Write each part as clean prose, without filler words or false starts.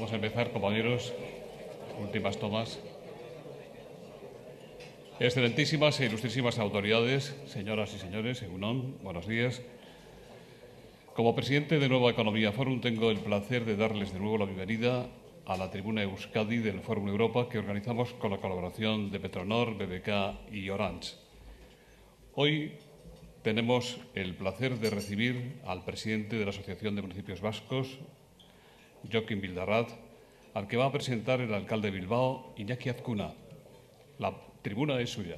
Vamos a empezar, compañeros. Últimas tomas. Excelentísimas e ilustrísimas autoridades, señoras y señores, Egunon, buenos días. Como presidente de Nueva Economía Forum, tengo el placer de darles de nuevo la bienvenida a la tribuna Euskadi del Fórum Europa que organizamos con la colaboración de Petronor, BBK y Orange. Hoy tenemos el placer de recibir al presidente de la Asociación de Municipios Vascos, Jokin Bildarratz, al que va a presentar el alcalde de Bilbao, Iñaki Azkuna. La tribuna es suya.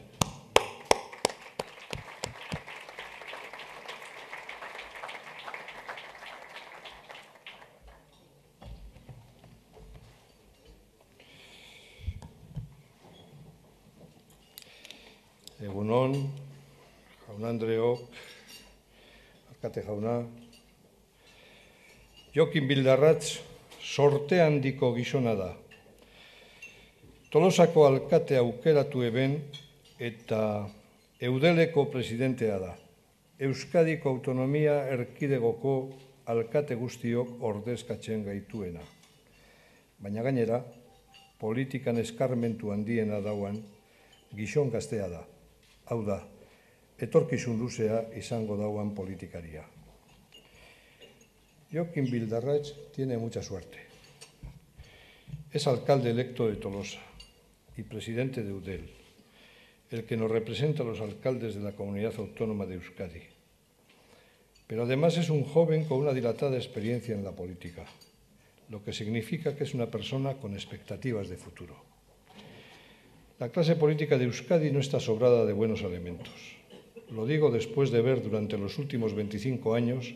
Egunon, jaun-andreok, alkate jauna. Jokin Bildarratz sorte handiko gizona da. Tolosako alkate aukeratu eben eta Eudeleko presidentea da. Euskadiko autonomia erkidegoko alkate guztiok ordezkatzen gaituena. Baina gainera, politikan eskarmentu handiena dauan gizon gaztea da. Hau da, etorkizun luzea izango dauan politikaria. Jokin Bildarratz tiene mucha suerte. Es alcalde electo de Tolosa y presidente de Eudel, el que nos representa a los alcaldes de la Comunidad Autónoma de Euskadi. Pero además es un joven con una dilatada experiencia en la política, lo que significa que es una persona con expectativas de futuro. La clase política de Euskadi no está sobrada de buenos elementos. Lo digo después de ver durante los últimos 25 años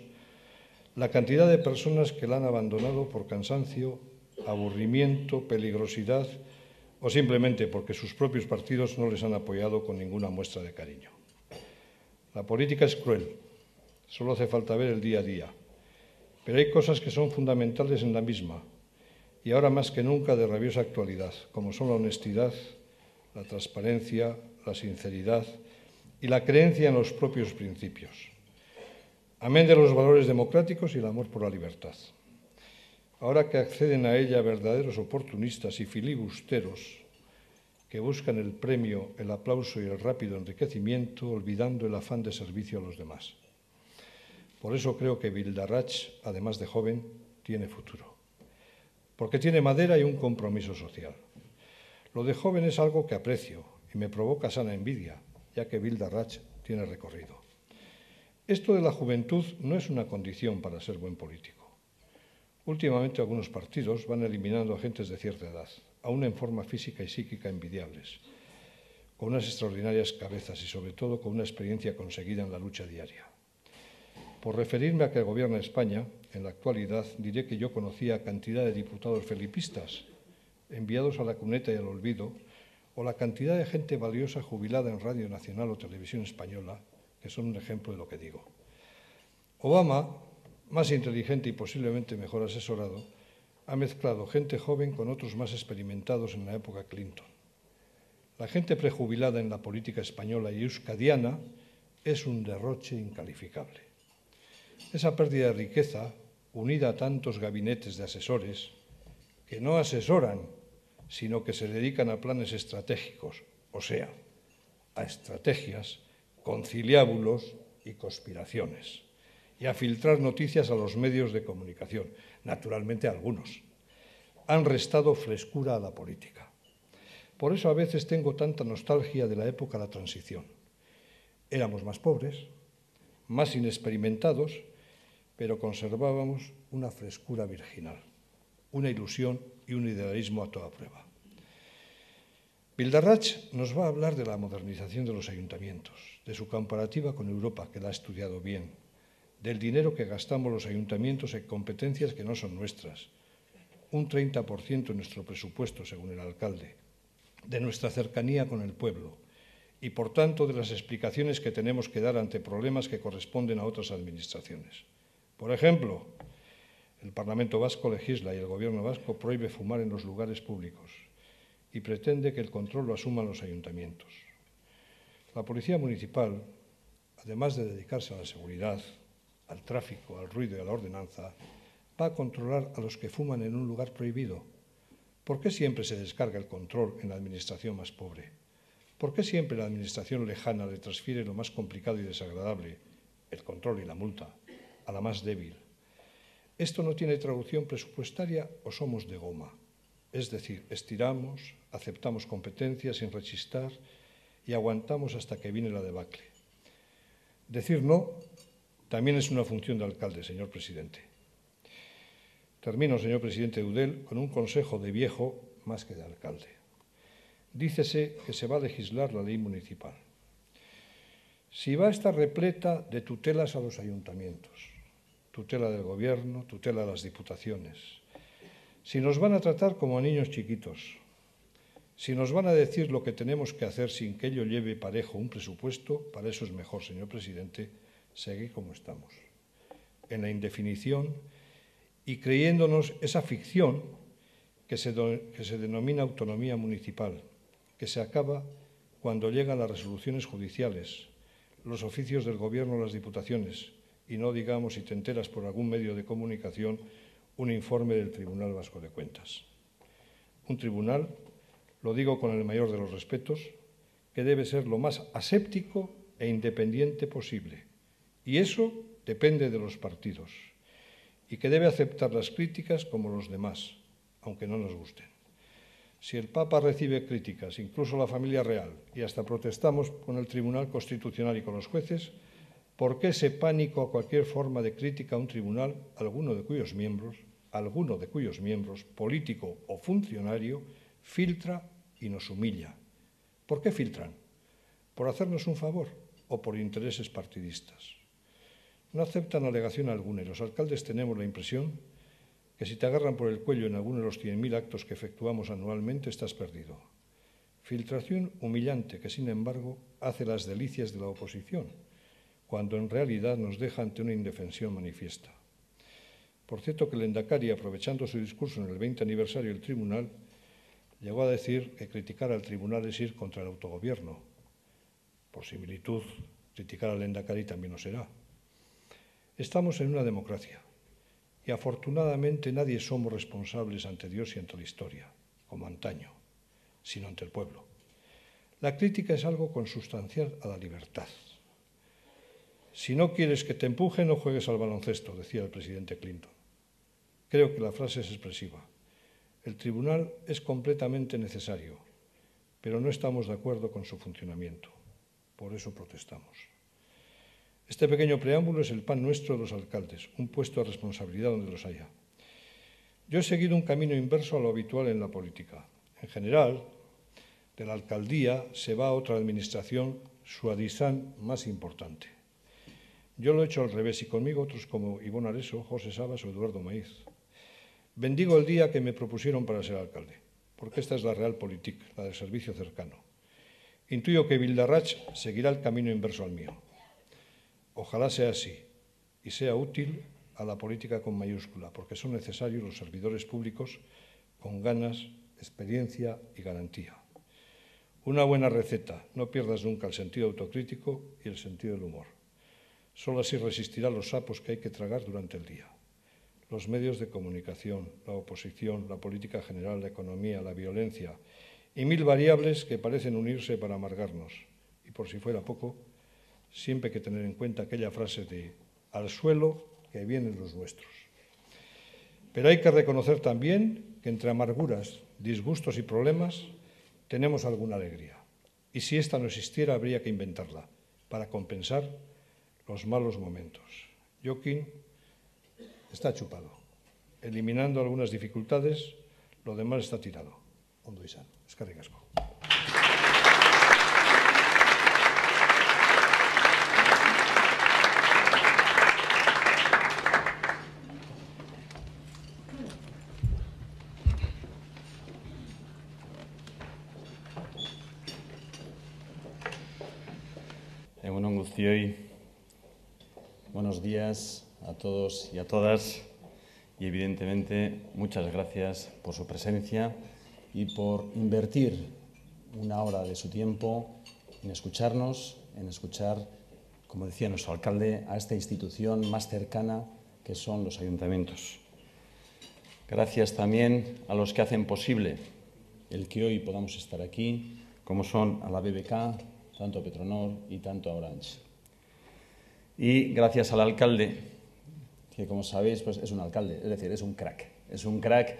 la cantidad de personas que la han abandonado por cansancio, aburrimiento, peligrosidad o simplemente porque sus propios partidos no les han apoyado con ninguna muestra de cariño. La política es cruel, solo hace falta ver el día a día, pero hay cosas que son fundamentales en la misma y ahora más que nunca de rabiosa actualidad, como son la honestidad, la transparencia, la sinceridad y la creencia en los propios principios. Amén de los valores democráticos y el amor por la libertad. Ahora que acceden a ella verdaderos oportunistas y filibusteros que buscan el premio, el aplauso y el rápido enriquecimiento, olvidando el afán de servicio a los demás. Por eso creo que Bildarratz, además de joven, tiene futuro. Porque tiene madera y un compromiso social. Lo de joven es algo que aprecio y me provoca sana envidia, ya que Bildarratz tiene recorrido. Esto de la juventud no es una condición para ser buen político. Últimamente algunos partidos van eliminando a gentes de cierta edad, aún en forma física y psíquica envidiables, con unas extraordinarias cabezas y sobre todo con una experiencia conseguida en la lucha diaria. Por referirme a que gobierna España, en la actualidad diré que yo conocía cantidad de diputados felipistas enviados a la cuneta y al olvido, o la cantidad de gente valiosa jubilada en Radio Nacional o Televisión Española, que son un ejemplo de lo que digo. Obama, más inteligente y posiblemente mejor asesorado, ha mezclado gente joven con otros más experimentados en la época Clinton. La gente prejubilada en la política española y euskadiana es un derroche incalificable. Esa pérdida de riqueza, unida a tantos gabinetes de asesores, que no asesoran, sino que se dedican a planes estratégicos, o sea, a estrategias, conciliábulos y conspiraciones, y a filtrar noticias a los medios de comunicación, naturalmente algunos. Han restado frescura a la política. Por eso a veces tengo tanta nostalgia de la época de la transición. Éramos más pobres, más inexperimentados, pero conservábamos una frescura virginal, una ilusión y un idealismo a toda prueba. Bildarratz nos va a hablar de la modernización de los ayuntamientos, de su comparativa con Europa, que la ha estudiado bien, del dinero que gastamos los ayuntamientos en competencias que no son nuestras, un 30% en nuestro presupuesto, según el alcalde, de nuestra cercanía con el pueblo y, por tanto, de las explicaciones que tenemos que dar ante problemas que corresponden a otras administraciones. Por ejemplo, el Parlamento Vasco legisla y el Gobierno vasco prohíbe fumar en los lugares públicos y pretende que el control lo asuman los ayuntamientos. La Policía Municipal, además de dedicarse a la seguridad, al tráfico, al ruido y a la ordenanza, va a controlar a los que fuman en un lugar prohibido? ¿Por qué siempre se descarga el control en la administración más pobre? ¿Por qué siempre la administración lejana le transfiere lo más complicado y desagradable, el control y la multa, a la más débil? ¿Esto no tiene traducción presupuestaria o somos de goma? Es decir, estiramos, aceptamos competencias sin rechistar y aguantamos hasta que viene la debacle. Decir no también es una función de alcalde, señor presidente. Termino, señor presidente Eudel, con un consejo de viejo más que de alcalde. Dícese que se va a legislar la ley municipal. Si va a estar repleta de tutelas a los ayuntamientos, tutela del gobierno, tutela de las diputaciones, si nos van a tratar como a niños chiquitos, si nos van a decir lo que tenemos que hacer sin que ello lleve parejo un presupuesto, para eso es mejor, señor presidente, seguir como estamos, en la indefinición y creyéndonos esa ficción que se denomina autonomía municipal, que se acaba cuando llegan las resoluciones judiciales, los oficios del Gobierno o las diputaciones, y no digamos, si te enteras por algún medio de comunicación, un informe del Tribunal Vasco de Cuentas. Un tribunal, lo digo con el mayor de los respetos, que debe ser lo más aséptico e independiente posible. Y eso depende de los partidos. Y que debe aceptar las críticas como los demás, aunque no nos gusten. Si el Papa recibe críticas, incluso la familia real, y hasta protestamos con el Tribunal Constitucional y con los jueces, ¿por qué ese pánico a cualquier forma de crítica a un tribunal, alguno de cuyos miembros, político o funcionario, filtra y nos humilla? ¿Por qué filtran? ¿Por hacernos un favor o por intereses partidistas? No aceptan alegación alguna y los alcaldes tenemos la impresión que si te agarran por el cuello en alguno de los 100.000 actos que efectuamos anualmente, estás perdido. Filtración humillante que, sin embargo, hace las delicias de la oposición, cuando en realidad nos deja ante una indefensión manifiesta. Por cierto que el Lehendakari, aprovechando su discurso en el 20 aniversario del Tribunal, llegó a decir que criticar al Tribunal es ir contra el autogobierno. Por similitud, criticar al Lehendakari también lo será. Estamos en una democracia y afortunadamente nadie somos responsables ante Dios y ante la historia, como antaño, sino ante el pueblo. La crítica es algo consustancial a la libertad. Si no quieres que te empujen, no juegues al baloncesto, decía el presidente Clinton. Creo que la frase es expresiva. El tribunal es completamente necesario, pero no estamos de acuerdo con su funcionamiento. Por eso protestamos. Este pequeño preámbulo es el pan nuestro de los alcaldes, un puesto de responsabilidad donde los haya. Yo he seguido un camino inverso a lo habitual en la política. En general, de la alcaldía se va a otra administración suadizán más importante. Yo lo he hecho al revés y conmigo otros como Ivonne Areso, José Sabas o Eduardo Maíz. Bendigo el día que me propusieron para ser alcalde, porque esta es la realpolitik, la del servicio cercano. Intuyo que Bildarratz seguirá el camino inverso al mío. Ojalá sea así y sea útil a la política con mayúscula, porque son necesarios los servidores públicos con ganas, experiencia y garantía. Una buena receta, no pierdas nunca el sentido autocrítico y el sentido del humor. Solo así resistirá los sapos que hay que tragar durante el día. Los medios de comunicación, la oposición, la política general, la economía, la violencia y 1000 variables que parecen unirse para amargarnos. Y por si fuera poco, siempre hay que tener en cuenta aquella frase de «al suelo que vienen los nuestros». Pero hay que reconocer también que entre amarguras, disgustos y problemas tenemos alguna alegría. Y si esta no existiera, habría que inventarla para compensar los malos momentos. Joaquín está chupado. Eliminando algunas dificultades, lo demás está tirado. Ondo izan. Eskerrik asko. Egun on guztioi, buenos días a todos y a todas y evidentemente muchas gracias por su presencia y por invertir una hora de su tiempo en escucharnos, en escuchar, como decía nuestro alcalde, a esta institución más cercana que son los ayuntamientos. Gracias también a los que hacen posible el que hoy podamos estar aquí, como son a la BBK, tanto a Petronor y tanto a Orange. Y gracias al alcalde, que como sabéis pues es un alcalde, es decir, es un crack. Es un crack,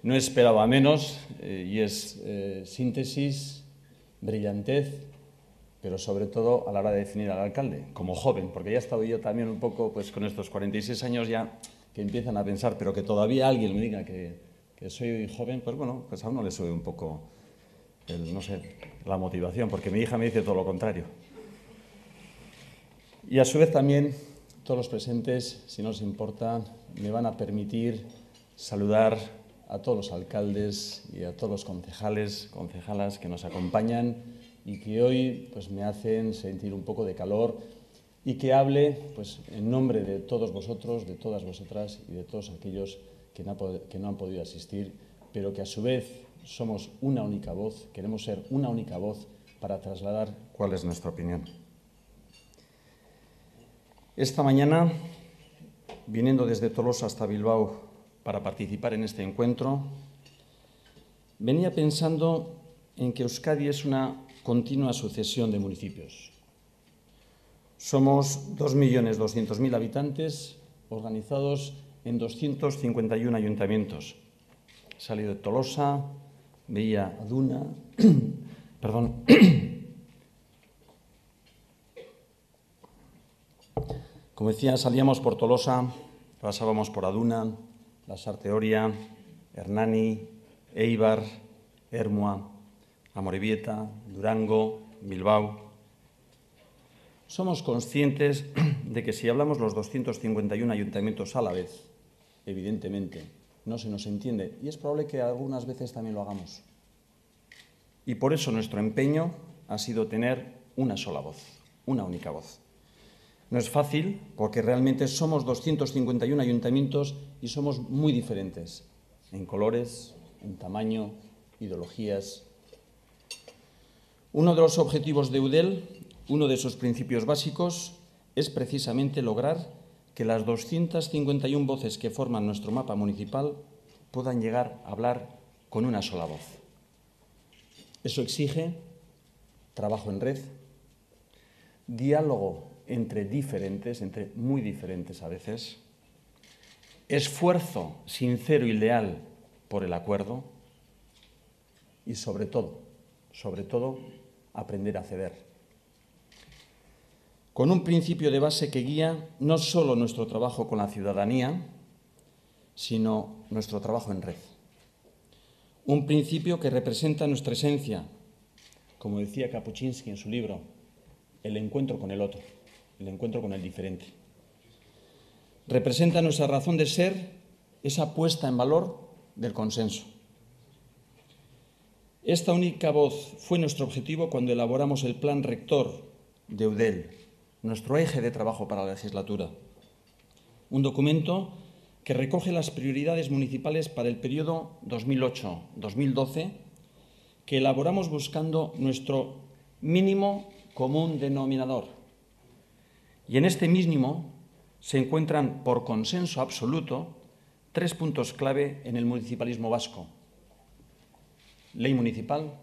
no esperaba menos y es síntesis, brillantez, pero sobre todo a la hora de definir al alcalde, como joven, porque ya he estado yo también un poco pues con estos 46 años ya que empiezan a pensar, pero que todavía alguien me diga que soy joven, pues bueno, pues a uno le sube un poco, no sé, la motivación, porque mi hija me dice todo lo contrario. Y a su vez también todos los presentes, si no os importa, me van a permitir saludar a todos los alcaldes y a todos los concejales, concejalas que nos acompañan y que hoy pues, me hacen sentir un poco de calor y que hable pues, en nombre de todos vosotros, de todas vosotras y de todos aquellos que no han podido asistir, pero que a su vez somos una única voz, queremos ser una única voz para trasladar cuál es nuestra opinión. Esta mañana, viniendo desde Tolosa hasta Bilbao para participar en este encuentro, venía pensando en que Euskadi es una continua sucesión de municipios. Somos 2.200.000 habitantes organizados en 251 ayuntamientos. He salido de Tolosa, veía Aduna, perdón. Como decía, salíamos por Tolosa, pasábamos por Aduna, Lasarte-Oria, Hernani, Eibar, Ermua, Amorebieta, Durango, Bilbao. Somos conscientes de que si hablamos los 251 ayuntamientos a la vez, evidentemente no se nos entiende y es probable que algunas veces también lo hagamos. Y por eso nuestro empeño ha sido tener una sola voz, una única voz. No es fácil porque realmente somos 251 ayuntamientos y somos muy diferentes en colores, en tamaño, ideologías. Uno de los objetivos de Eudel, uno de sus principios básicos, es precisamente lograr que las 251 voces que forman nuestro mapa municipal puedan llegar a hablar con una sola voz. Eso exige trabajo en red, diálogo entre diferentes, entre muy diferentes a veces, esfuerzo sincero y leal por el acuerdo y sobre todo, aprender a ceder. Con un principio de base que guía no solo nuestro trabajo con la ciudadanía, sino nuestro trabajo en red. Un principio que representa nuestra esencia, como decía Kapuscinski en su libro, el encuentro con el otro, el encuentro con el diferente. Representa nuestra razón de ser, esa puesta en valor del consenso. Esta única voz fue nuestro objetivo cuando elaboramos el plan rector de Eudel, nuestro eje de trabajo para la legislatura. Un documento que recoge las prioridades municipales para el periodo 2008-2012, que elaboramos buscando nuestro mínimo común denominador. Y en este mínimo se encuentran, por consenso absoluto, 3 puntos clave en el municipalismo vasco: Ley municipal,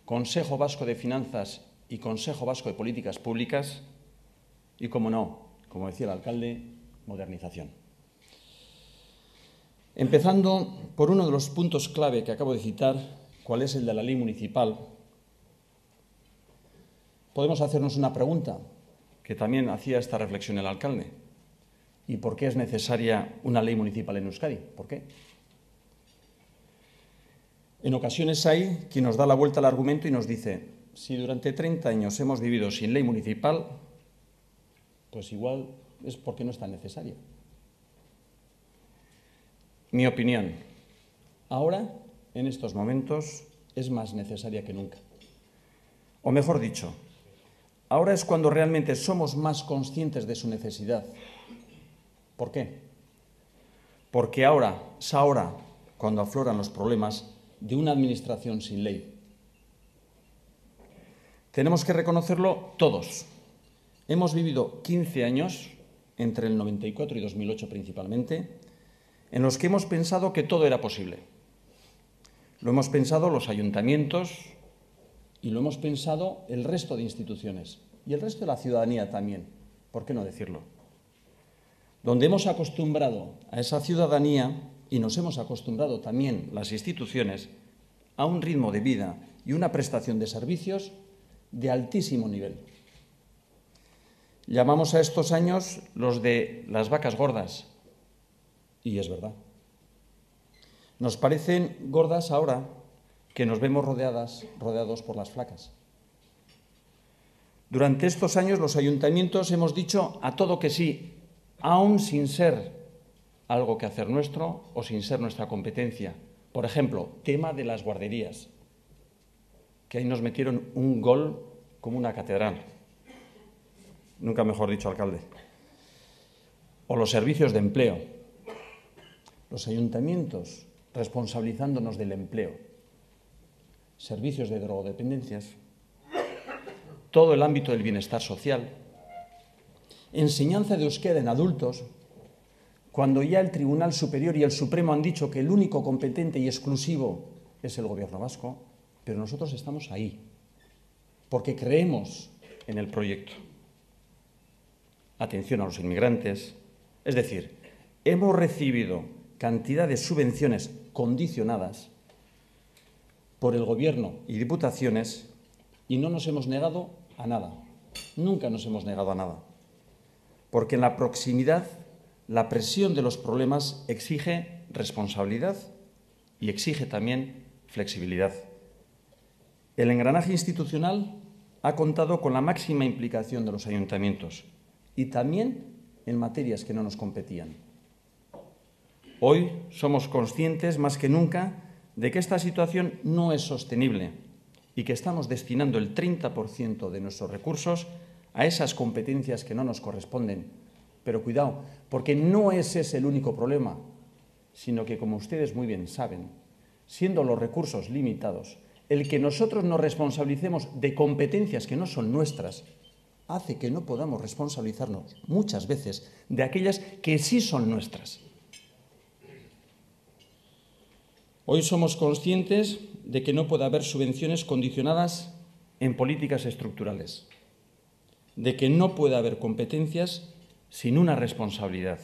Consejo Vasco de Finanzas y Consejo Vasco de Políticas Públicas y, como no, como decía el alcalde, modernización. Empezando por uno de los puntos clave que acabo de citar, cuál es el de la ley municipal, podemos hacernos una pregunta, que también hacía esta reflexión el alcalde. ¿Y por qué es necesaria una ley municipal en Euskadi? ¿Por qué? En ocasiones hay quien nos da la vuelta al argumento y nos dice: si durante 30 años hemos vivido sin ley municipal, pues igual es porque no es tan necesaria. Mi opinión, ahora, en estos momentos, es más necesaria que nunca. O mejor dicho, ahora es cuando realmente somos más conscientes de su necesidad. ¿Por qué? Porque ahora, es ahora cuando afloran los problemas de una administración sin ley. Tenemos que reconocerlo todos. Hemos vivido 15 años, entre el 94 y 2008 principalmente, en los que hemos pensado que todo era posible. Lo hemos pensado los ayuntamientos y lo hemos pensado el resto de instituciones y el resto de la ciudadanía también, ¿por qué no decirlo? Donde hemos acostumbrado a esa ciudadanía y nos hemos acostumbrado también las instituciones a un ritmo de vida y una prestación de servicios de altísimo nivel. Llamamos a estos años los de las vacas gordas, y es verdad. Nos parecen gordas ahora que nos vemos rodeados por las flacas. Durante estos años los ayuntamientos hemos dicho a todo que sí, aún sin ser algo que hacer nuestro o sin ser nuestra competencia. Por ejemplo, tema de las guarderías, que ahí nos metieron un gol como una catedral. Nunca mejor dicho, alcalde. O los servicios de empleo. Los ayuntamientos responsabilizándonos del empleo. Servicios de drogodependencias. Todo el ámbito del bienestar social. Enseñanza de euskera en adultos, cuando ya el Tribunal Superior y el Supremo han dicho que el único competente y exclusivo es el Gobierno vasco, pero nosotros estamos ahí, porque creemos en el proyecto. Atención a los inmigrantes, es decir, hemos recibido cantidad de subvenciones condicionadas por el Gobierno y diputaciones y no nos hemos negado a nada, nunca nos hemos negado a nada, porque en la proximidad la presión de los problemas exige responsabilidad y exige también flexibilidad. El engranaje institucional ha contado con la máxima implicación de los ayuntamientos y también en materias que no nos competían. Hoy somos conscientes más que nunca de que esta situación no es sostenible y que estamos destinando el 30% de nuestros recursos a esas competencias que no nos corresponden. Pero cuidado, porque no es ese el único problema, sino que, como ustedes muy bien saben, siendo los recursos limitados, el que nosotros nos responsabilicemos de competencias que no son nuestras hace que no podamos responsabilizarnos muchas veces de aquellas que sí son nuestras. Hoy somos conscientes de que no puede haber subvenciones condicionadas en políticas estructurales, de que no puede haber competencias sin una responsabilidad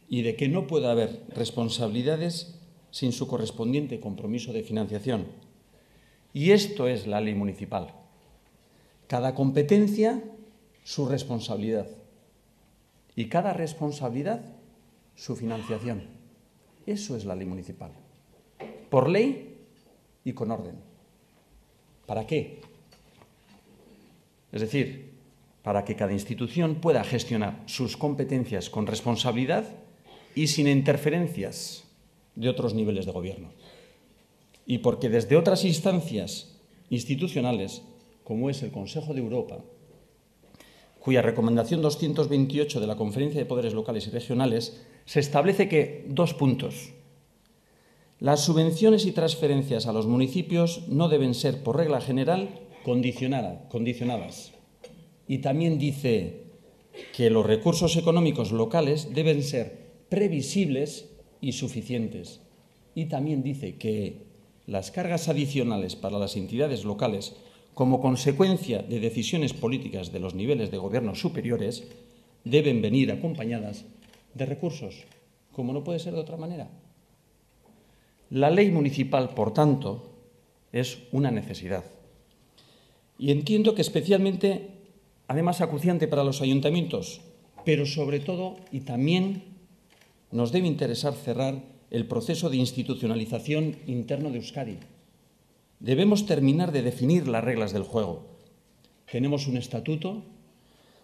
y de que no puede haber responsabilidades sin su correspondiente compromiso de financiación. Y esto es la ley municipal. Cada competencia, su responsabilidad. Y cada responsabilidad, su financiación. Eso es la ley municipal. Por ley y con orden. ¿Para qué? Es decir, para que cada institución pueda gestionar sus competencias con responsabilidad y sin interferencias de otros niveles de gobierno. Y porque desde otras instancias institucionales, como es el Consejo de Europa, cuya recomendación 228 de la Conferencia de Poderes Locales y Regionales, se establece que, 2 puntos, las subvenciones y transferencias a los municipios no deben ser, por regla general, condicionadas. Y también dice que los recursos económicos locales deben ser previsibles y suficientes. Y también dice que las cargas adicionales para las entidades locales, como consecuencia de decisiones políticas de los niveles de gobierno superiores, deben venir acompañadas de recursos, como no puede ser de otra manera. La ley municipal, por tanto, es una necesidad. Y entiendo que especialmente, además acuciante para los ayuntamientos, pero sobre todo y también nos debe interesar cerrar el proceso de institucionalización interno de Euskadi. Debemos terminar de definir las reglas del juego. Tenemos un estatuto,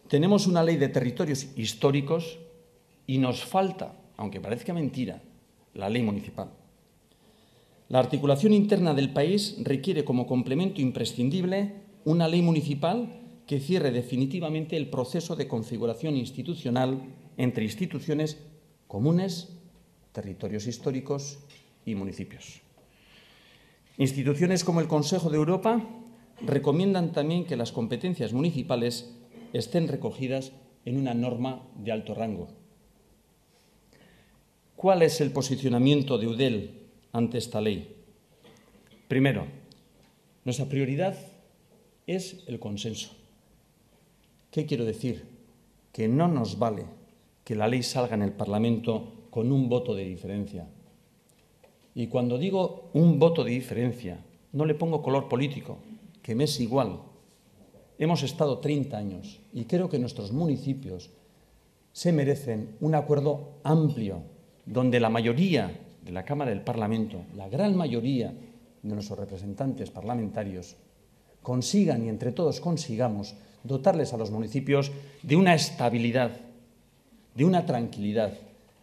tenemos una ley de territorios históricos y nos falta, aunque parezca mentira, la ley municipal. La articulación interna del país requiere como complemento imprescindible una ley municipal que cierre definitivamente el proceso de configuración institucional entre instituciones comunes, territorios históricos y municipios. Instituciones como el Consejo de Europa recomiendan también que las competencias municipales estén recogidas en una norma de alto rango. ¿Cuál es el posicionamiento de Eudel ante esta ley? Primero, nuestra prioridad es el consenso. ¿Qué quiero decir? Que no nos vale que la ley salga en el Parlamento con un voto de diferencia. Y cuando digo un voto de diferencia, no le pongo color político, que me es igual. Hemos estado 30 años y creo que nuestros municipios se merecen un acuerdo amplio, donde la mayoría de la Cámara del Parlamento, la gran mayoría de nuestros representantes parlamentarios, consigan y entre todos consigamos dotarles a los municipios de una estabilidad, de una tranquilidad,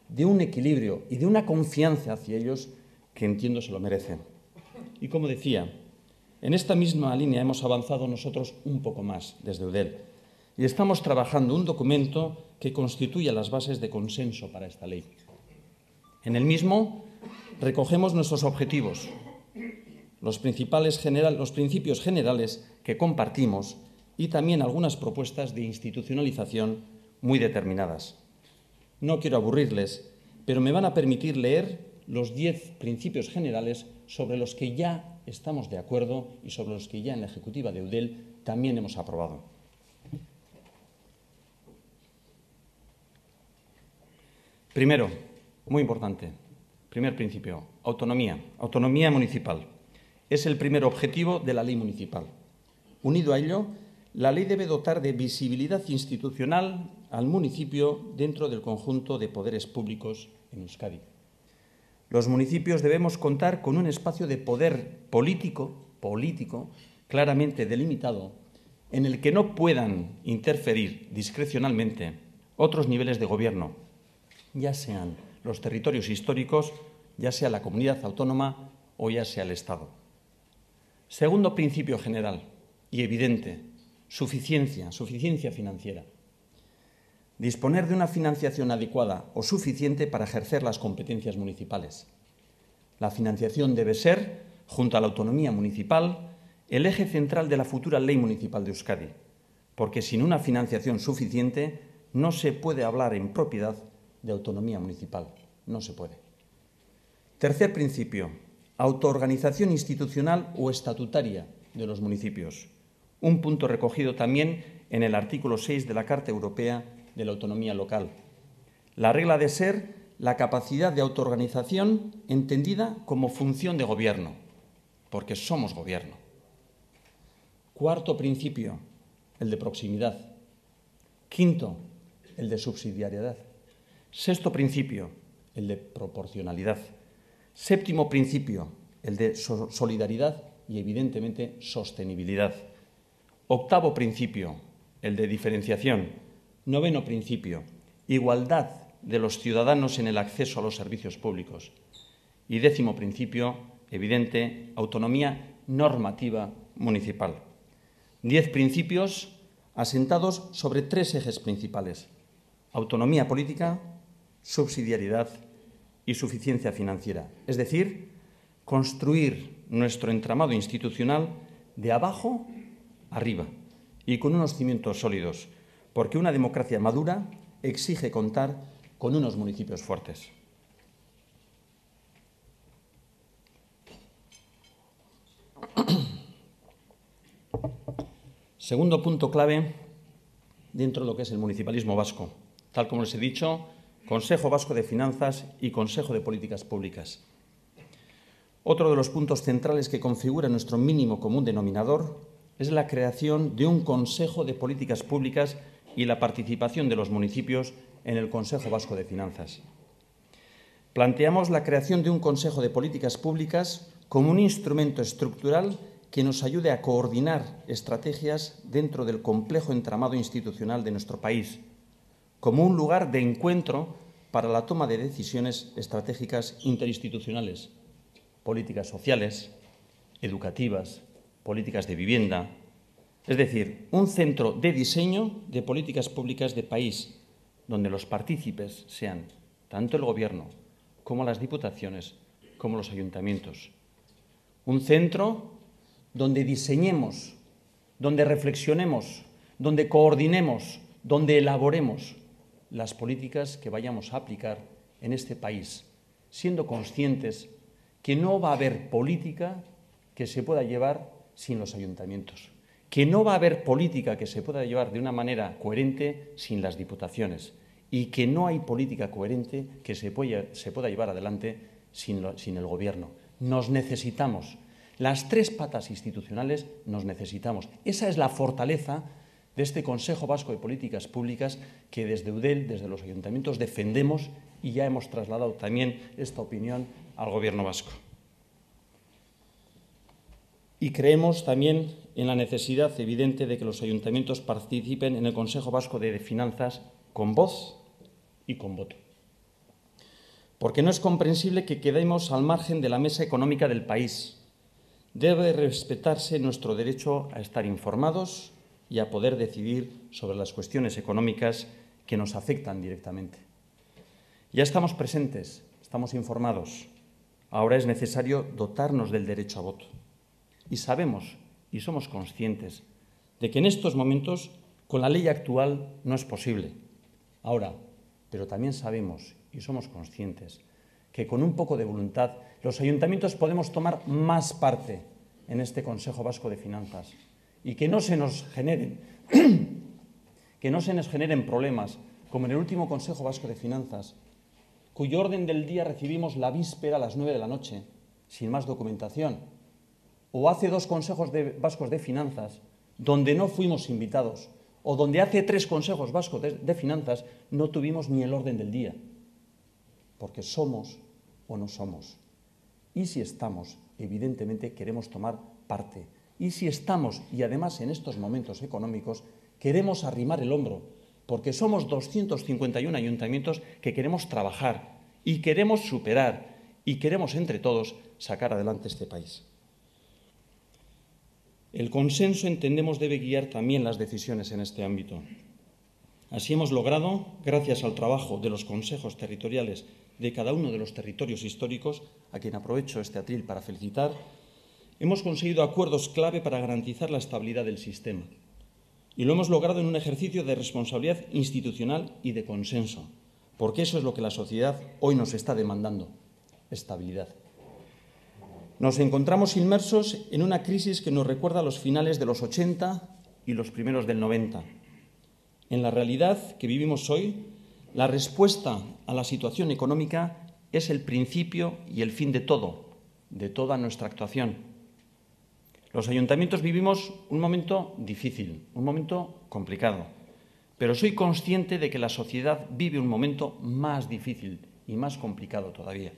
de un equilibrio y de una confianza hacia ellos que entiendo se lo merecen. Y como decía, en esta misma línea hemos avanzado nosotros un poco más desde Eudel y estamos trabajando un documento que constituye las bases de consenso para esta ley. En el mismo recogemos nuestros objetivos, los principios generales que compartimos y también algunas propuestas de institucionalización muy determinadas. No quiero aburrirles, pero me van a permitir leer los 10 principios generales sobre los que ya estamos de acuerdo y sobre los que ya en la ejecutiva de Eudel también hemos aprobado. Primero, muy importante, primer principio, autonomía municipal. Es el primer objetivo de la ley municipal. Unido a ello, la ley debe dotar de visibilidad institucional al municipio dentro del conjunto de poderes públicos en Euskadi. Los municipios debemos contar con un espacio de poder político claramente delimitado, en el que no puedan interferir discrecionalmente otros niveles de gobierno, ya sean los territorios históricos, ya sea la comunidad autónoma o ya sea el Estado. Segundo principio general y evidente, suficiencia financiera. Disponer de una financiación adecuada o suficiente para ejercer las competencias municipales. La financiación debe ser, junto a la autonomía municipal, el eje central de la futura Ley Municipal de Euskadi, porque sin una financiación suficiente no se puede hablar en propiedad de autonomía municipal. No se puede. Tercer principio, autoorganización institucional o estatutaria de los municipios. Un punto recogido también en el artículo 6 de la Carta Europea de la Autonomía Local. La regla de ser la capacidad de autoorganización entendida como función de gobierno, porque somos gobierno. Cuarto principio, el de proximidad. Quinto, el de subsidiariedad. Sexto principio, el de proporcionalidad. Séptimo principio, el de solidaridad y, evidentemente, sostenibilidad. Octavo principio, el de diferenciación. Noveno principio, igualdad de los ciudadanos en el acceso a los servicios públicos. Y décimo principio, evidente, autonomía normativa municipal. 10 principios asentados sobre 3 ejes principales: autonomía política, subsidiariedad y suficiencia financiera. Es decir, construir nuestro entramado institucional de abajo arriba y con unos cimientos sólidos, porque una democracia madura exige contar con unos municipios fuertes. Segundo punto clave dentro de lo que es el municipalismo vasco. Tal como les he dicho, Consejo Vasco de Finanzas y Consejo de Políticas Públicas. Otro de los puntos centrales que configura nuestro mínimo común denominador es la creación de un Consejo de Políticas Públicas y la participación de los municipios en el Consejo Vasco de Finanzas. Planteamos la creación de un Consejo de Políticas Públicas como un instrumento estructural que nos ayude a coordinar estrategias dentro del complejo entramado institucional de nuestro país, como un lugar de encuentro para la toma de decisiones estratégicas interinstitucionales, políticas sociales, educativas, políticas de vivienda. Es decir, un centro de diseño de políticas públicas de país, donde los partícipes sean tanto el Gobierno como las diputaciones, como los ayuntamientos. Un centro donde diseñemos, donde reflexionemos, donde coordinemos, donde elaboremos las políticas que vayamos a aplicar en este país, siendo conscientes que no va a haber política que se pueda llevar sin los ayuntamientos, que no va a haber política que se pueda llevar de una manera coherente sin las diputaciones y que no hay política coherente que se pueda llevar adelante sin el Gobierno. Nos necesitamos. Las tres patas institucionales nos necesitamos. Esa es la fortaleza de este Consejo Vasco de Políticas Públicas que desde Eudel, desde los ayuntamientos, defendemos y ya hemos trasladado también esta opinión al Gobierno vasco. Y creemos también en la necesidad evidente de que los ayuntamientos participen en el Consejo Vasco de Finanzas con voz y con voto. Porque no es comprensible que quedemos al margen de la mesa económica del país. Debe respetarse nuestro derecho a estar informados y a poder decidir sobre las cuestiones económicas que nos afectan directamente. Ya estamos presentes, estamos informados. Ahora es necesario dotarnos del derecho a voto. Y sabemos y somos conscientes de que en estos momentos, con la ley actual, no es posible. Ahora, pero también sabemos y somos conscientes que con un poco de voluntad los ayuntamientos podemos tomar más parte en este Consejo Vasco de Finanzas y que no se nos generen problemas, como en el último Consejo Vasco de Finanzas, cuyo orden del día recibimos la víspera a las 9 de la noche, sin más documentación, o hace 2 consejos vascos de finanzas donde no fuimos invitados, o donde hace 3 consejos vascos de finanzas no tuvimos ni el orden del día, porque somos o no somos. Y si estamos, evidentemente queremos tomar parte. Y si estamos, y además en estos momentos económicos, queremos arrimar el hombro, porque somos 251 ayuntamientos que queremos trabajar y queremos superar y queremos entre todos sacar adelante este país. El consenso, entendemos, debe guiar también las decisiones en este ámbito. Así hemos logrado, gracias al trabajo de los consejos territoriales de cada uno de los territorios históricos, a quien aprovecho este atril para felicitar, hemos conseguido acuerdos clave para garantizar la estabilidad del sistema. Y lo hemos logrado en un ejercicio de responsabilidad institucional y de consenso, porque eso es lo que la sociedad hoy nos está demandando: estabilidad. Nos encontramos inmersos en una crisis que nos recuerda a los finales de los 80 y los primeros del 90. En la realidad que vivimos hoy, la respuesta a la situación económica es el principio y el fin de toda nuestra actuación. Los ayuntamientos vivimos un momento difícil, un momento complicado, pero soy consciente de que la sociedad vive un momento más difícil y más complicado todavía.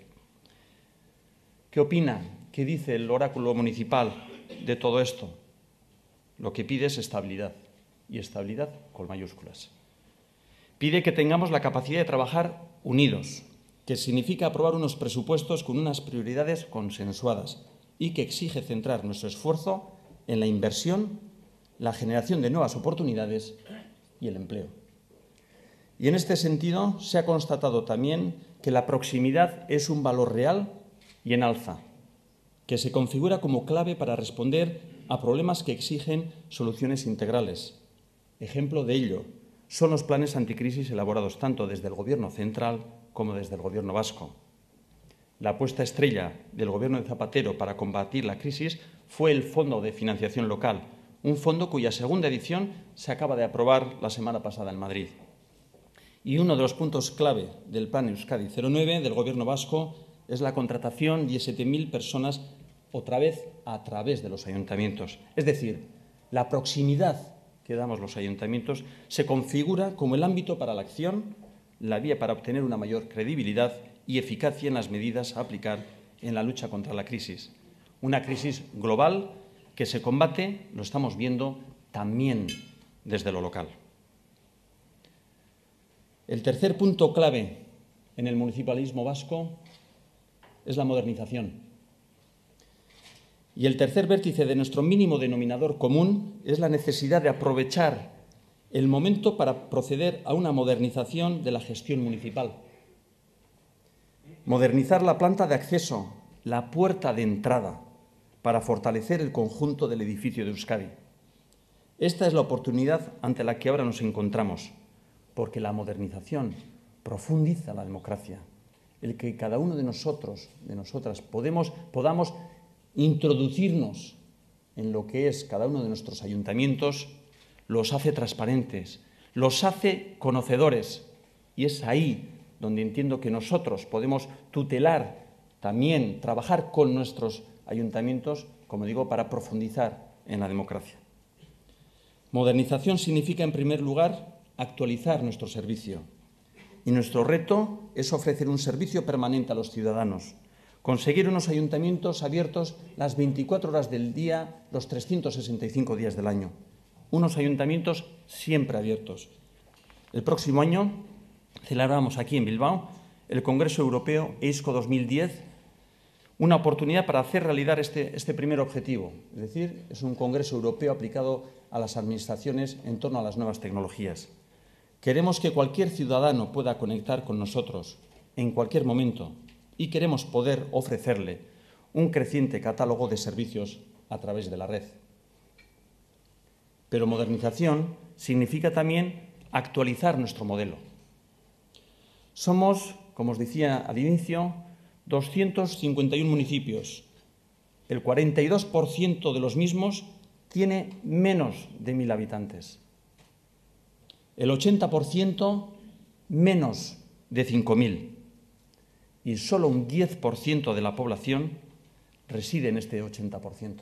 ¿Qué opina? ¿Qué dice el oráculo municipal de todo esto? Lo que pide es estabilidad, y estabilidad con mayúsculas. Pide que tengamos la capacidad de trabajar unidos, que significa aprobar unos presupuestos con unas prioridades consensuadas y que exige centrar nuestro esfuerzo en la inversión, la generación de nuevas oportunidades y el empleo. Y en este sentido se ha constatado también que la proximidad es un valor real y en alza, que se configura como clave para responder a problemas que exigen soluciones integrales. Ejemplo de ello son los planes anticrisis elaborados tanto desde el Gobierno central como desde el Gobierno vasco. La apuesta estrella del Gobierno de Zapatero para combatir la crisis fue el Fondo de Financiación Local, un fondo cuya segunda edición se acaba de aprobar la semana pasada en Madrid. Y uno de los puntos clave del Plan Euskadi 09 del Gobierno vasco es la contratación de 7.000 personas otra vez a través de los ayuntamientos. Es decir, la proximidad que damos los ayuntamientos se configura como el ámbito para la acción, la vía para obtener una mayor credibilidad y eficacia en las medidas a aplicar en la lucha contra la crisis. Una crisis global que se combate, lo estamos viendo, también desde lo local. El tercer punto clave en el municipalismo vasco es la modernización. Y el tercer vértice de nuestro mínimo denominador común es la necesidad de aprovechar el momento para proceder a una modernización de la gestión municipal. Modernizar la planta de acceso, la puerta de entrada, para fortalecer el conjunto del edificio de Euskadi. Esta es la oportunidad ante la que ahora nos encontramos, porque la modernización profundiza la democracia, el que cada uno de nosotros, de nosotras, podamos introducirnos en lo que es cada uno de nuestros ayuntamientos, los hace transparentes, los hace conocedores. Y es ahí donde entiendo que nosotros podemos tutelar, también trabajar con nuestros ayuntamientos, como digo, para profundizar en la democracia. Modernización significa, en primer lugar, actualizar nuestro servicio. Y nuestro reto es ofrecer un servicio permanente a los ciudadanos, conseguir unos ayuntamientos abiertos las 24 horas del día, los 365 días del año. Unos ayuntamientos siempre abiertos. El próximo año celebramos aquí en Bilbao el Congreso Europeo EISCO 2010, una oportunidad para hacer realidad este primer objetivo. Es decir, es un Congreso Europeo aplicado a las administraciones en torno a las nuevas tecnologías. Queremos que cualquier ciudadano pueda conectar con nosotros en cualquier momento y queremos poder ofrecerle un creciente catálogo de servicios a través de la red. Pero modernización significa también actualizar nuestro modelo. Somos, como os decía al inicio, 251 municipios. El 42% de los mismos tiene menos de 1.000 habitantes. El 80% menos de 5.000. Y solo un 10% de la población reside en este 80%.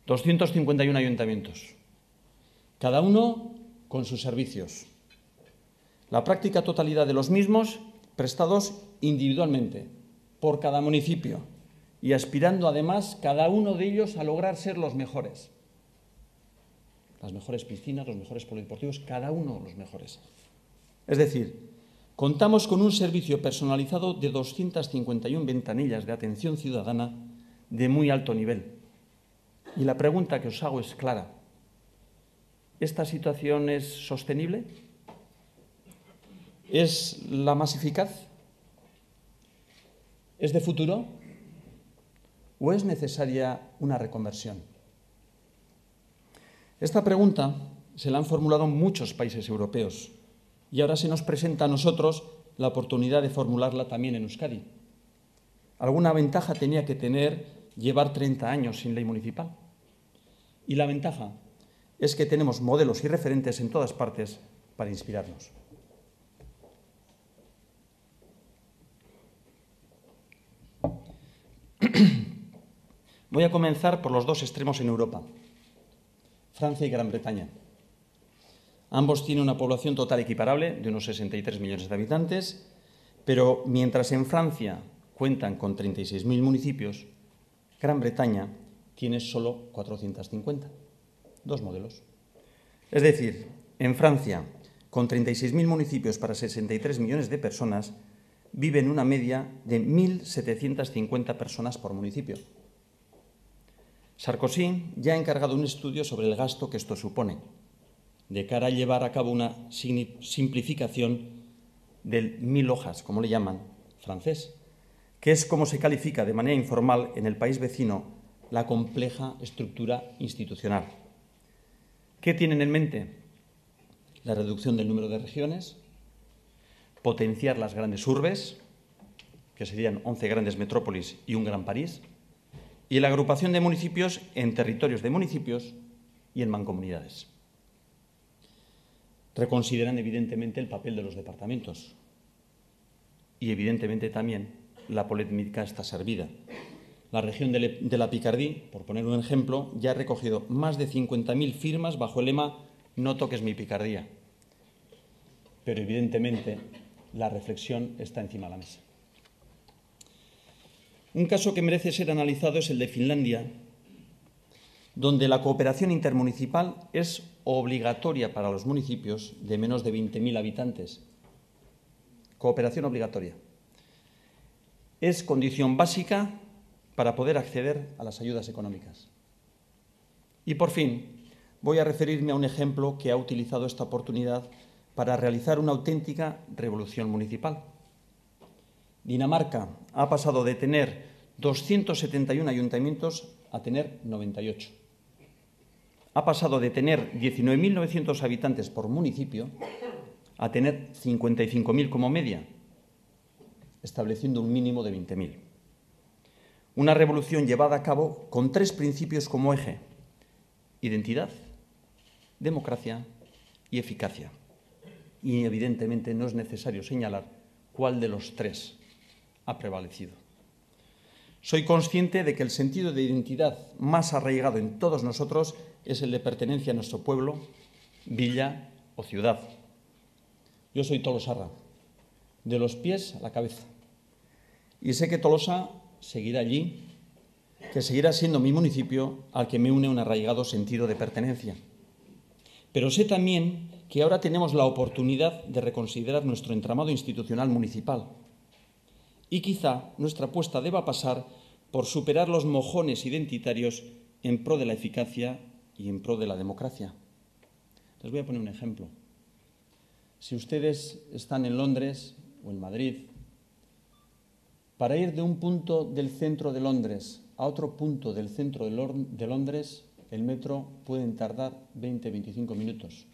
251 ayuntamientos, cada uno con sus servicios. La práctica totalidad de los mismos prestados individualmente por cada municipio y aspirando además cada uno de ellos a lograr ser los mejores. Las mejores piscinas, los mejores polideportivos, cada uno los mejores. Es decir, contamos con un servicio personalizado de 251 ventanillas de atención ciudadana de muy alto nivel. Y la pregunta que os hago es clara. ¿Esta situación es sostenible? ¿Es la más eficaz? ¿Es de futuro? ¿O es necesaria una reconversión? Esta pregunta se la han formulado muchos países europeos y ahora se nos presenta a nosotros la oportunidad de formularla también en Euskadi. ¿Alguna ventaja tenía que tener llevar 30 años sin ley municipal? Y la ventaja es que tenemos modelos y referentes en todas partes para inspirarnos. Voy a comenzar por los dos extremos en Europa, Francia y Gran Bretaña. Ambos tienen una población total equiparable de unos 63 millones de habitantes, pero mientras en Francia cuentan con 36.000 municipios, Gran Bretaña tiene solo 450. Dos modelos. Es decir, en Francia, con 36.000 municipios para 63 millones de personas, viven una media de 1.750 personas por municipio. Sarkozy ya ha encargado un estudio sobre el gasto que esto supone, de cara a llevar a cabo una simplificación del 1000 hojas, como le llaman, francés, que es como se califica de manera informal en el país vecino la compleja estructura institucional. ¿Qué tienen en mente? La reducción del número de regiones, potenciar las grandes urbes, que serían 11 grandes metrópolis y un gran París, y la agrupación de municipios en territorios de municipios y en mancomunidades. Reconsideran evidentemente el papel de los departamentos y evidentemente también la polémica está servida. La región de la Picardía, por poner un ejemplo, ya ha recogido más de 50.000 firmas bajo el lema «No toques mi picardía». Pero evidentemente la reflexión está encima de la mesa. Un caso que merece ser analizado es el de Finlandia, donde la cooperación intermunicipal es obligatoria para los municipios de menos de 20.000 habitantes. Cooperación obligatoria. Es condición básica para poder acceder a las ayudas económicas. Y por fin, voy a referirme a un ejemplo que ha utilizado esta oportunidad para realizar una auténtica revolución municipal. Dinamarca ha pasado de tener 271 ayuntamientos a tener 98. Ha pasado de tener 19.900 habitantes por municipio a tener 55.000 como media. estableciendo un mínimo de 20.000. Una revolución llevada a cabo con 3 principios como eje: identidad, democracia y eficacia. Y evidentemente no es necesario señalar cuál de los 3 ha prevalecido. Soy consciente de que el sentido de identidad más arraigado en todos nosotros es el de pertenencia a nuestro pueblo, villa o ciudad. Yo soy tolosarra, de los pies a la cabeza. Y sé que Tolosa seguirá allí, que seguirá siendo mi municipio al que me une un arraigado sentido de pertenencia. Pero sé también que ahora tenemos la oportunidad de reconsiderar nuestro entramado institucional municipal. Y quizá nuestra apuesta deba pasar por superar los mojones identitarios en pro de la eficacia y en pro de la democracia. Les voy a poner un ejemplo. Si ustedes están en Londres o en Madrid, para ir de un punto del centro de Londres a otro punto del centro de Londres, el metro puede tardar 20-25 minutos,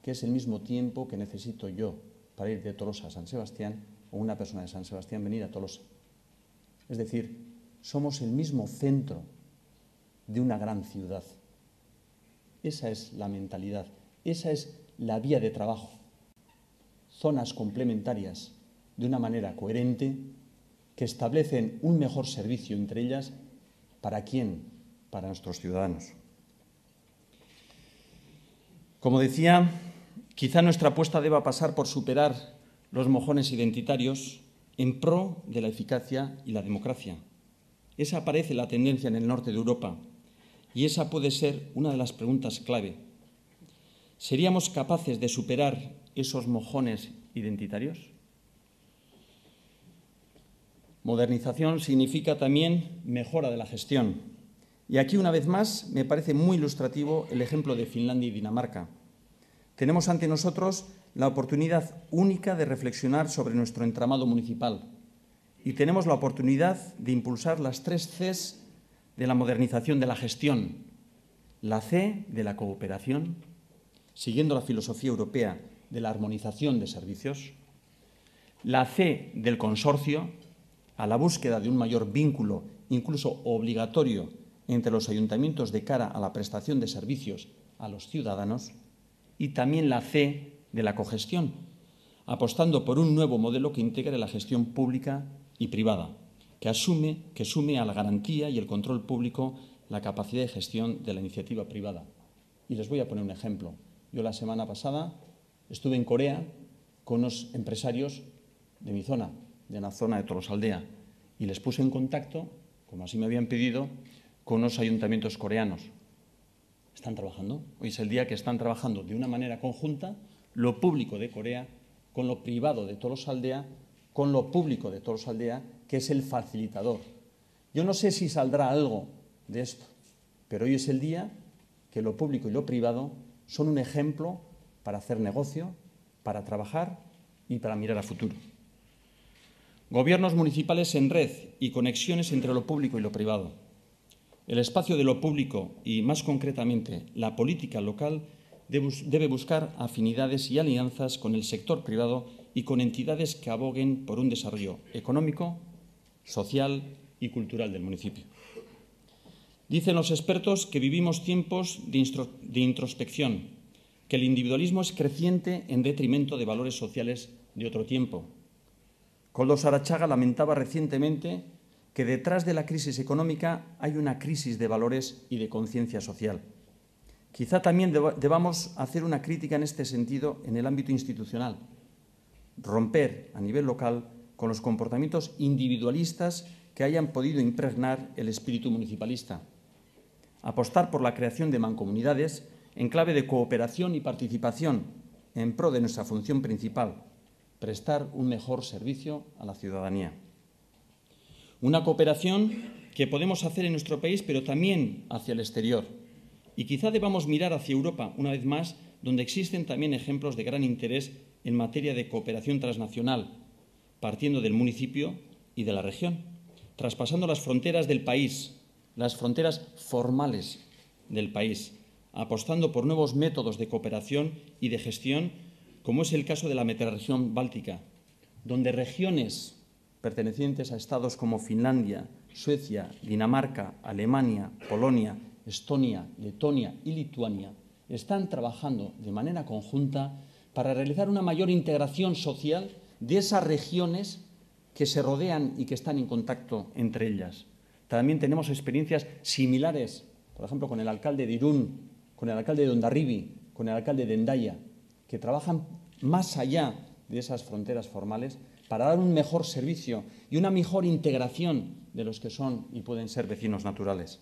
que es el mismo tiempo que necesito yo para ir de Tolosa a San Sebastián o una persona de San Sebastián venir a Tolosa. Es decir, somos el mismo centro de una gran ciudad. Esa es la mentalidad, esa es la vía de trabajo. Zonas complementarias de una manera coherente que establecen un mejor servicio entre ellas. ¿Para quién? Para nuestros ciudadanos. Como decía, quizá nuestra apuesta deba pasar por superar los mojones identitarios en pro de la eficacia y la democracia. Esa parece la tendencia en el norte de Europa y esa puede ser una de las preguntas clave. ¿Seríamos capaces de superar esos mojones identitarios? Modernización significa también mejora de la gestión. Y aquí, una vez más, me parece muy ilustrativo el ejemplo de Finlandia y Dinamarca. Tenemos ante nosotros la oportunidad única de reflexionar sobre nuestro entramado municipal y tenemos la oportunidad de impulsar las 3 Cs de la modernización de la gestión. La C de la cooperación, siguiendo la filosofía europea de la armonización de servicios. La C del consorcio, a la búsqueda de un mayor vínculo, incluso obligatorio, entre los ayuntamientos de cara a la prestación de servicios a los ciudadanos. Y también la C de la cogestión, apostando por un nuevo modelo que integre la gestión pública y privada, que sume a la garantía y el control público la capacidad de gestión de la iniciativa privada. Y les voy a poner un ejemplo. Yo la semana pasada estuve en Corea con unos empresarios de mi zona, de la zona de Tolosaldea, y les puse en contacto, como así me habían pedido, con unos ayuntamientos coreanos. Están trabajando. Hoy es el día que están trabajando de una manera conjunta lo público de Corea con lo privado de Tolosaldea, con lo público de Tolosaldea, que es el facilitador. Yo no sé si saldrá algo de esto, pero hoy es el día que lo público y lo privado son un ejemplo para hacer negocio, para trabajar y para mirar a futuro. Gobiernos municipales en red y conexiones entre lo público y lo privado. El espacio de lo público y, más concretamente, la política local debe buscar afinidades y alianzas con el sector privado y con entidades que aboguen por un desarrollo económico, social y cultural del municipio. Dicen los expertos que vivimos tiempos de introspección, que el individualismo es creciente en detrimento de valores sociales de otro tiempo. Koldo Sarachaga lamentaba recientemente que detrás de la crisis económica hay una crisis de valores y de conciencia social. Quizá también debamos hacer una crítica en este sentido en el ámbito institucional, romper a nivel local con los comportamientos individualistas que hayan podido impregnar el espíritu municipalista, apostar por la creación de mancomunidades en clave de cooperación y participación en pro de nuestra función principal, prestar un mejor servicio a la ciudadanía. Una cooperación que podemos hacer en nuestro país, pero también hacia el exterior. Y quizá debamos mirar hacia Europa, una vez más, donde existen también ejemplos de gran interés en materia de cooperación transnacional, partiendo del municipio y de la región, traspasando las fronteras del país, las fronteras formales del país, apostando por nuevos métodos de cooperación y de gestión, como es el caso de la metarregión báltica, donde regiones pertenecientes a estados como Finlandia, Suecia, Dinamarca, Alemania, Polonia, Estonia, Letonia y Lituania, están trabajando de manera conjunta para realizar una mayor integración social de esas regiones que se rodean y que están en contacto entre ellas. También tenemos experiencias similares, por ejemplo, con el alcalde de Irún, con el alcalde de Hondarribia, con el alcalde de Hendaya, que trabajan más allá de esas fronteras formales para dar un mejor servicio y una mejor integración de los que son y pueden ser vecinos naturales.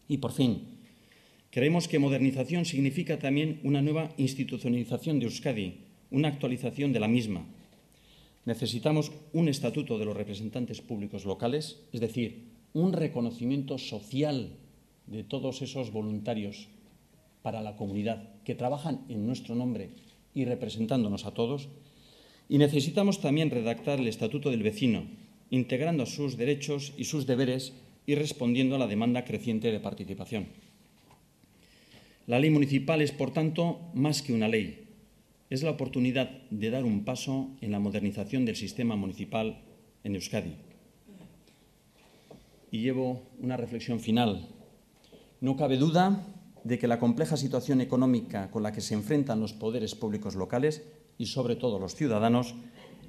Y, por fin, creemos que modernización significa también una nueva institucionalización de Euskadi, una actualización de la misma. Necesitamos un estatuto de los representantes públicos locales, es decir, un reconocimiento social de todos esos voluntarios para la comunidad que trabajan en nuestro nombre y representándonos a todos. Y necesitamos también redactar el Estatuto del Vecino, integrando sus derechos y sus deberes y respondiendo a la demanda creciente de participación. La ley municipal es, por tanto, más que una ley. Es la oportunidad de dar un paso en la modernización del sistema municipal en Euskadi. Y llevo una reflexión final. No cabe duda de que la compleja situación económica con la que se enfrentan los poderes públicos locales y, sobre todo, los ciudadanos,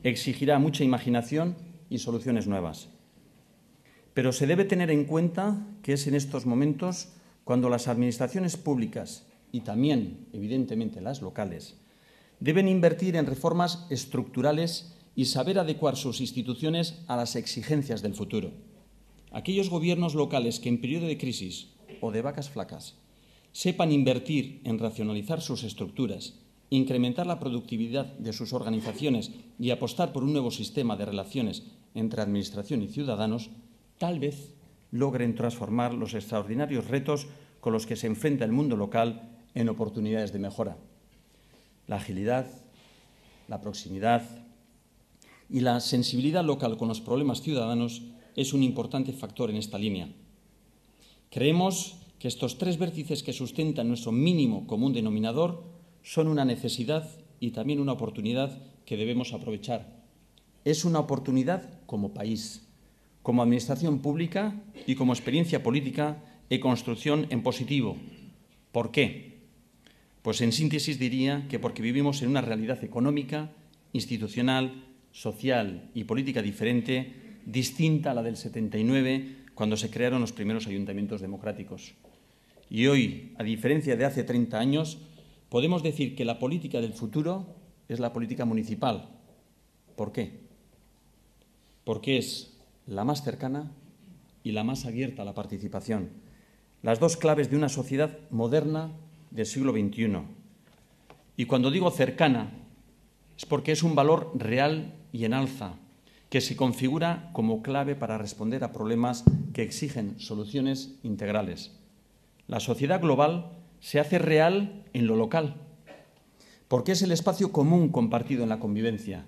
exigirá mucha imaginación y soluciones nuevas. Pero se debe tener en cuenta que es en estos momentos cuando las administraciones públicas y también, evidentemente, las locales, deben invertir en reformas estructurales y saber adecuar sus instituciones a las exigencias del futuro. Aquellos gobiernos locales que en periodo de crisis o de vacas flacas sepan invertir en racionalizar sus estructuras, incrementar la productividad de sus organizaciones y apostar por un nuevo sistema de relaciones entre administración y ciudadanos, tal vez logren transformar los extraordinarios retos con los que se enfrenta el mundo local en oportunidades de mejora. La agilidad, la proximidad y la sensibilidad local con los problemas ciudadanos es un importante factor en esta línea. Creemos que estos tres vértices que sustentan nuestro mínimo común denominador son una necesidad y también una oportunidad que debemos aprovechar. Es una oportunidad como país, como administración pública y como experiencia política y construcción en positivo. ¿Por qué? Pues en síntesis diría que porque vivimos en una realidad económica, institucional, social y política diferente, distinta a la del 79, cuando se crearon los primeros ayuntamientos democráticos. Y hoy, a diferencia de hace 30 años, podemos decir que la política del futuro es la política municipal. ¿Por qué? Porque es la más cercana y la más abierta a la participación. Las dos claves de una sociedad moderna del siglo XXI. Y cuando digo cercana, es porque es un valor real y en alza, que se configura como clave para responder a problemas que exigen soluciones integrales. La sociedad global se hace real en lo local, porque es el espacio común compartido en la convivencia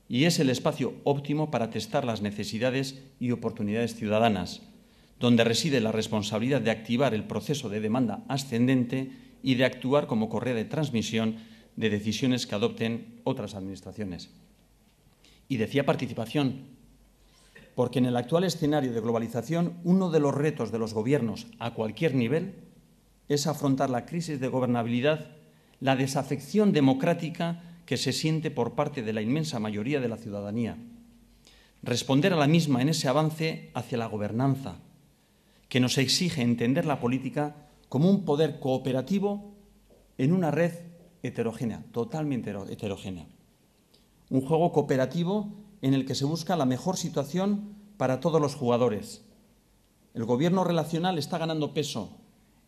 y es el espacio óptimo para testar las necesidades y oportunidades ciudadanas, donde reside la responsabilidad de activar el proceso de demanda ascendente y de actuar como correa de transmisión de decisiones que adopten otras administraciones. Y decía participación, porque en el actual escenario de globalización, uno de los retos de los gobiernos a cualquier nivel es afrontar la crisis de gobernabilidad, la desafección democrática que se siente por parte de la inmensa mayoría de la ciudadanía. Responder a la misma en ese avance hacia la gobernanza, que nos exige entender la política como un poder cooperativo en una red heterogénea, totalmente heterogénea. Un juego cooperativo en el que se busca la mejor situación para todos los jugadores. El gobierno relacional está ganando peso.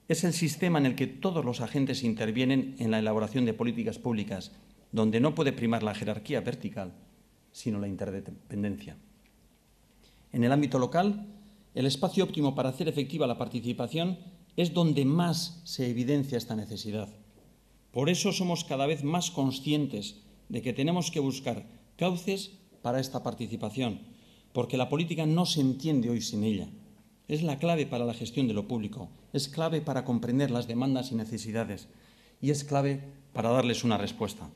Es el sistema en el que todos los agentes intervienen en la elaboración de políticas públicas, donde no puede primar la jerarquía vertical, sino la interdependencia. En el ámbito local, el espacio óptimo para hacer efectiva la participación es donde más se evidencia esta necesidad. Por eso somos cada vez más conscientes de que tenemos que buscar cauces para esta participación, porque la política no se entiende hoy sin ella. Es la clave para la gestión de lo público, es clave para comprender las demandas y necesidades y es clave para darles una respuesta.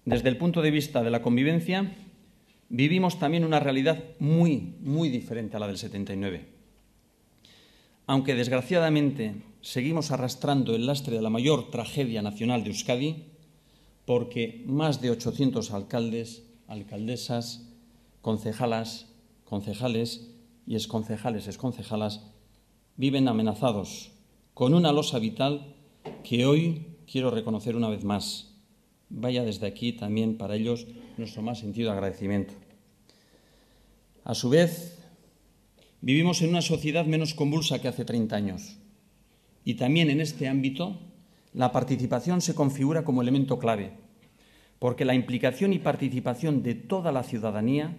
desde el punto de vista de la convivencia, vivimos también una realidad muy, muy diferente a la del 79. Aunque, desgraciadamente, seguimos arrastrando el lastre de la mayor tragedia nacional de Euskadi, porque más de 800 alcaldes, alcaldesas, concejalas, concejales y exconcejalas viven amenazados con una losa vital que hoy quiero reconocer una vez más. Vaya desde aquí también para ellos nuestro más sentido agradecimiento. A su vez, vivimos en una sociedad menos convulsa que hace 30 años y también en este ámbito la participación se configura como elemento clave, porque la implicación y participación de toda la ciudadanía,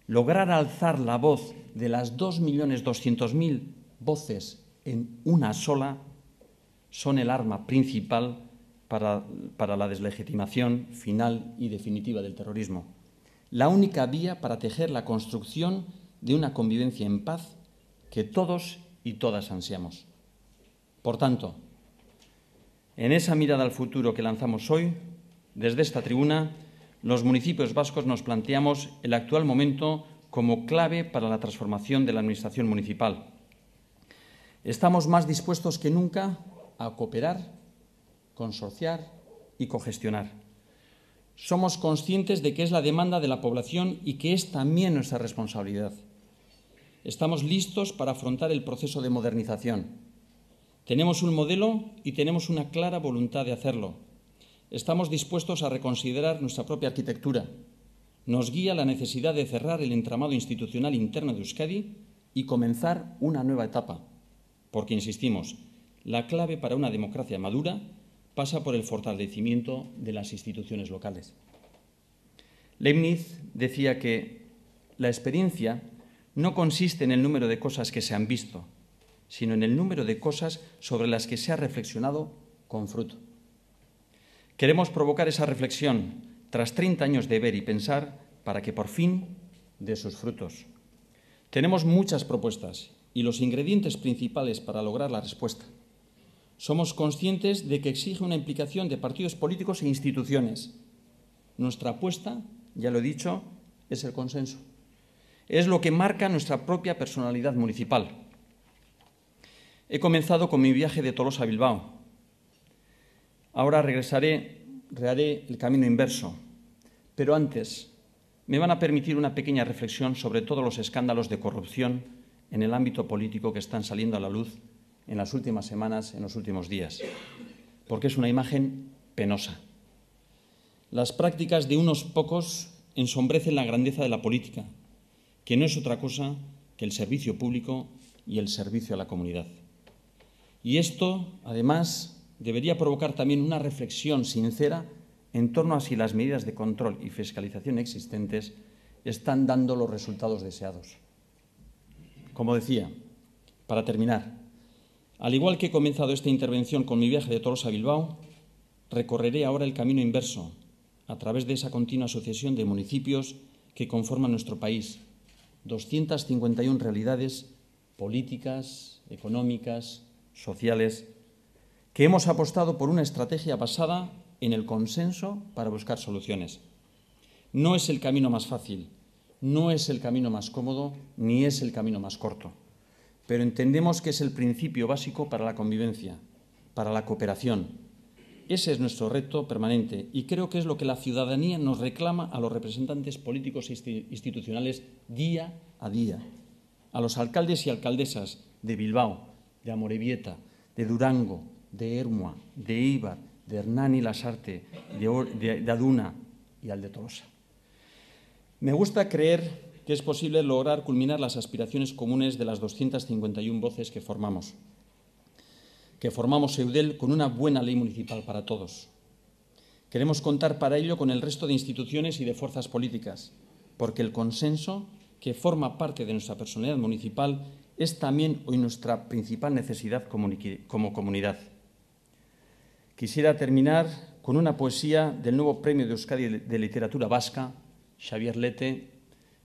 lograr alzar la voz de las 2.200.000 voces en una sola, son el arma principal para la deslegitimación final y definitiva del terrorismo. La única vía para tejer la construcción de una convivencia en paz que todos y todas ansiamos. Por tanto, en esa mirada al futuro que lanzamos hoy, desde esta tribuna, los municipios vascos nos planteamos el actual momento como clave para la transformación de la administración municipal. Estamos más dispuestos que nunca a cooperar, consorciar y cogestionar. Somos conscientes de que es la demanda de la población y que es también nuestra responsabilidad. Estamos listos para afrontar el proceso de modernización. Tenemos un modelo y tenemos una clara voluntad de hacerlo. Estamos dispuestos a reconsiderar nuestra propia arquitectura. Nos guía la necesidad de cerrar el entramado institucional interno de Euskadi y comenzar una nueva etapa. Porque, insistimos, la clave para una democracia madura pasa por el fortalecimiento de las instituciones locales. Leibniz decía que la experiencia no consiste en el número de cosas que se han visto, sino en el número de cosas sobre las que se ha reflexionado con fruto. Queremos provocar esa reflexión tras 30 años de ver y pensar para que por fin dé sus frutos. Tenemos muchas propuestas y los ingredientes principales para lograr la respuesta. Somos conscientes de que exige una implicación de partidos políticos e instituciones. Nuestra apuesta, ya lo he dicho, es el consenso. Es lo que marca nuestra propia personalidad municipal. He comenzado con mi viaje de Tolosa a Bilbao. Ahora reharé el camino inverso. Pero antes, me van a permitir una pequeña reflexión sobre todos los escándalos de corrupción en el ámbito político que están saliendo a la luz en las últimas semanas, en los últimos días, porque es una imagen penosa. Las prácticas de unos pocos ensombrecen la grandeza de la política, que no es otra cosa que el servicio público y el servicio a la comunidad. Y esto, además, debería provocar también una reflexión sincera en torno a si las medidas de control y fiscalización existentes están dando los resultados deseados. Como decía, para terminar, al igual que he comenzado esta intervención con mi viaje de Tolosa a Bilbao, recorreré ahora el camino inverso, a través de esa continua sucesión de municipios que conforman nuestro país, 251 realidades políticas, económicas, sociales, que hemos apostado por una estrategia basada en el consenso para buscar soluciones. No es el camino más fácil, no es el camino más cómodo, ni es el camino más corto, pero entendemos que es el principio básico para la convivencia, para la cooperación. Ese es nuestro reto permanente y creo que es lo que la ciudadanía nos reclama a los representantes políticos e institucionales día a día, a los alcaldes y alcaldesas de Bilbao, de Amorebieta, de Durango, de Ermua, de Eibar, de Hernán y Lasarte, de Aduna y al de Tolosa. Me gusta creer que es posible lograr culminar las aspiraciones comunes de las 251 voces que formamos Eudel con una buena ley municipal para todos. Queremos contar para ello con el resto de instituciones y de fuerzas políticas, porque el consenso, que forma parte de nuestra personalidad municipal, es también hoy nuestra principal necesidad como comunidad. Quisiera terminar con una poesía del nuevo Premio de Euskadi de Literatura Vasca, Xavier Lete,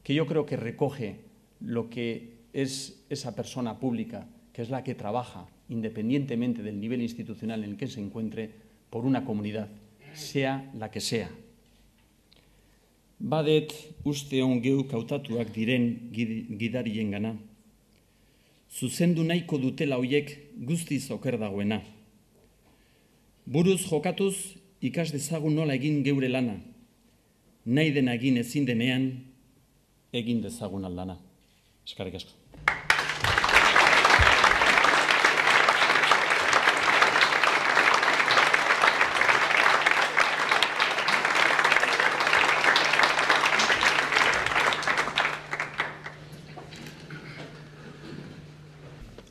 que yo creo que recoge lo que es esa persona pública, que es la que trabaja, independientemente del nivel institucional en el que se encuentre, por una comunidad, sea la que sea. Badet uste on geuk hautatuak diren gidarien gana. Zuzendu nahiko dutela hoiek guztiz oker dagoena. Buruz jokatuz ikas dezagun nola egin geure lana. Nahi dena egin ezin denean, egin dezagun aldana. Eskerrik asko.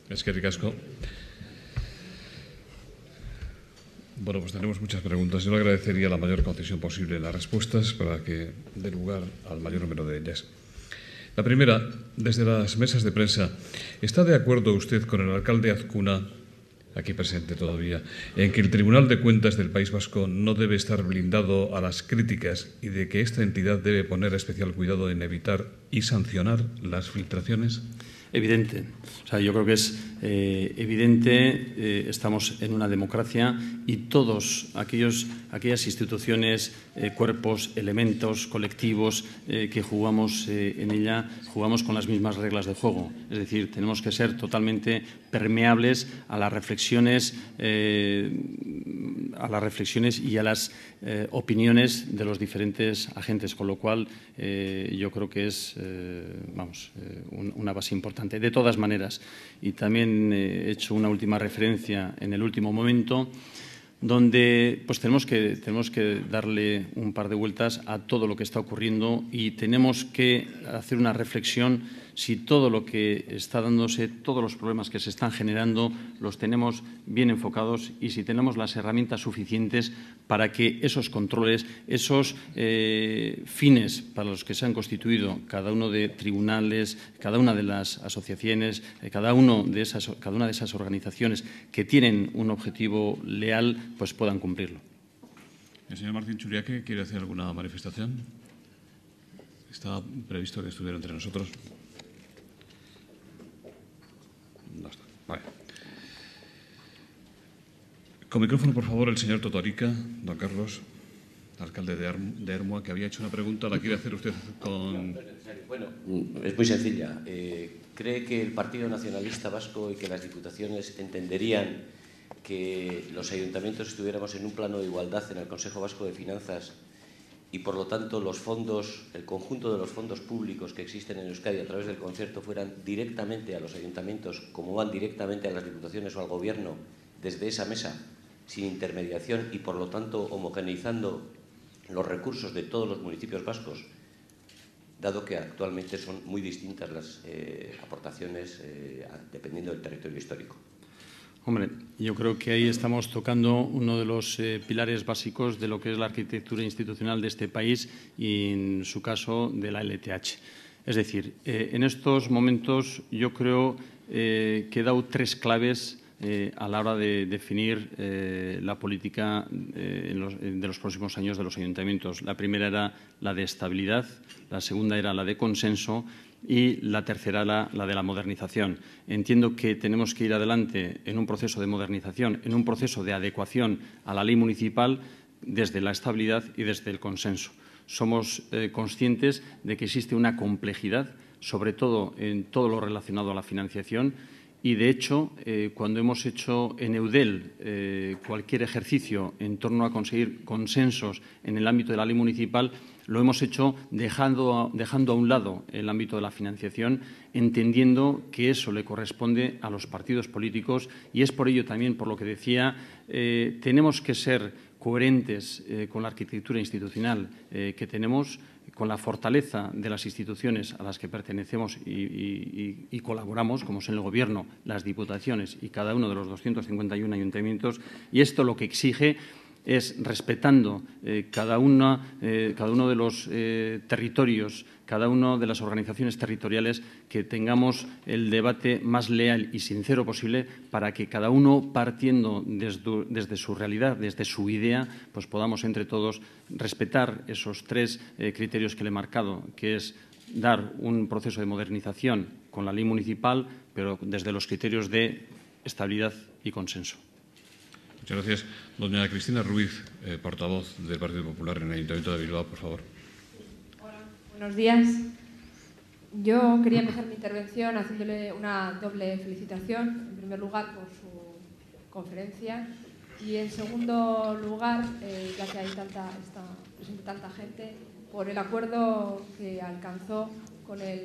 Eskerrik asko. Bueno, pues tenemos muchas preguntas. Yo le agradecería la mayor concisión posible en las respuestas para que dé lugar al mayor número de ellas. La primera, desde las mesas de prensa, ¿está de acuerdo usted con el alcalde Azcuna, aquí presente todavía, en que el Tribunal de Cuentas del País Vasco no debe estar blindado a las críticas y de que esta entidad debe poner especial cuidado en evitar y sancionar las filtraciones? Evidente. O sea, yo creo que es evidente, estamos en una democracia y todos aquellas instituciones, cuerpos, elementos, colectivos que jugamos en ella, jugamos con las mismas reglas de juego. Es decir, tenemos que ser totalmente permeables a las reflexiones y a las opiniones de los diferentes agentes, con lo cual yo creo que es una base importante. De todas maneras, y también he hecho una última referencia en el último momento, donde pues tenemos que darle un par de vueltas a todo lo que está ocurriendo y tenemos que hacer una reflexión si todo lo que está dándose, todos los problemas que se están generando, los tenemos bien enfocados y si tenemos las herramientas suficientes para que esos controles, esos fines para los que se han constituido cada uno de tribunales, cada una de las asociaciones, cada una de esas organizaciones que tienen un objetivo leal, pues puedan cumplirlo. El señor Martín Churiaque, ¿quiere hacer alguna manifestación? ¿Está previsto que estuviera entre nosotros? No está. Vale. Con micrófono, por favor, el señor Totorica, don Carlos, alcalde de Ermua, que había hecho una pregunta. ¿La quiere hacer usted con...? Bueno, es muy sencilla. ¿Cree que el Partido Nacionalista Vasco y que las diputaciones entenderían que los ayuntamientos estuviéramos en un plano de igualdad en el Consejo Vasco de Finanzas y, por lo tanto, los fondos, el conjunto de los fondos públicos que existen en Euskadi a través del concierto fueran directamente a los ayuntamientos, como van directamente a las diputaciones o al Gobierno, desde esa mesa, sin intermediación y, por lo tanto, homogeneizando los recursos de todos los municipios vascos, dado que actualmente son muy distintas las aportaciones dependiendo del territorio histórico? Hombre, yo creo que ahí estamos tocando uno de los pilares básicos de lo que es la arquitectura institucional de este país y, en su caso, de la LTH. Es decir, en estos momentos yo creo que he dado tres claves a la hora de definir la política de los próximos años de los ayuntamientos. La primera era la de estabilidad, la segunda era la de consenso y la tercera la de la modernización. Entiendo que tenemos que ir adelante en un proceso de modernización, en un proceso de adecuación a la ley municipal desde la estabilidad y desde el consenso. Somos conscientes de que existe una complejidad, sobre todo en todo lo relacionado a la financiación, y, de hecho, cuando hemos hecho en Eudel cualquier ejercicio en torno a conseguir consensos en el ámbito de la ley municipal, lo hemos hecho dejando a un lado el ámbito de la financiación, entendiendo que eso le corresponde a los partidos políticos y es por ello también, por lo que decía, tenemos que ser coherentes con la arquitectura institucional que tenemos, con la fortaleza de las instituciones a las que pertenecemos y colaboramos, como son el Gobierno, las diputaciones y cada uno de los 251 ayuntamientos, y esto lo que exige es, respetando cada uno de los territorios, cada una de las organizaciones territoriales, que tengamos el debate más leal y sincero posible para que cada uno, partiendo desde su realidad, desde su idea, pues podamos entre todos respetar esos tres criterios que le he marcado, que es dar un proceso de modernización con la ley municipal, pero desde los criterios de estabilidad y consenso. Muchas gracias. Doña Cristina Ruiz, portavoz del Partido Popular en el Ayuntamiento de Bilbao, por favor. Buenos días. Yo quería empezar mi intervención haciéndole una doble felicitación. En primer lugar, por su conferencia y, en segundo lugar, ya que hay está presente tanta gente, por el acuerdo que alcanzó con el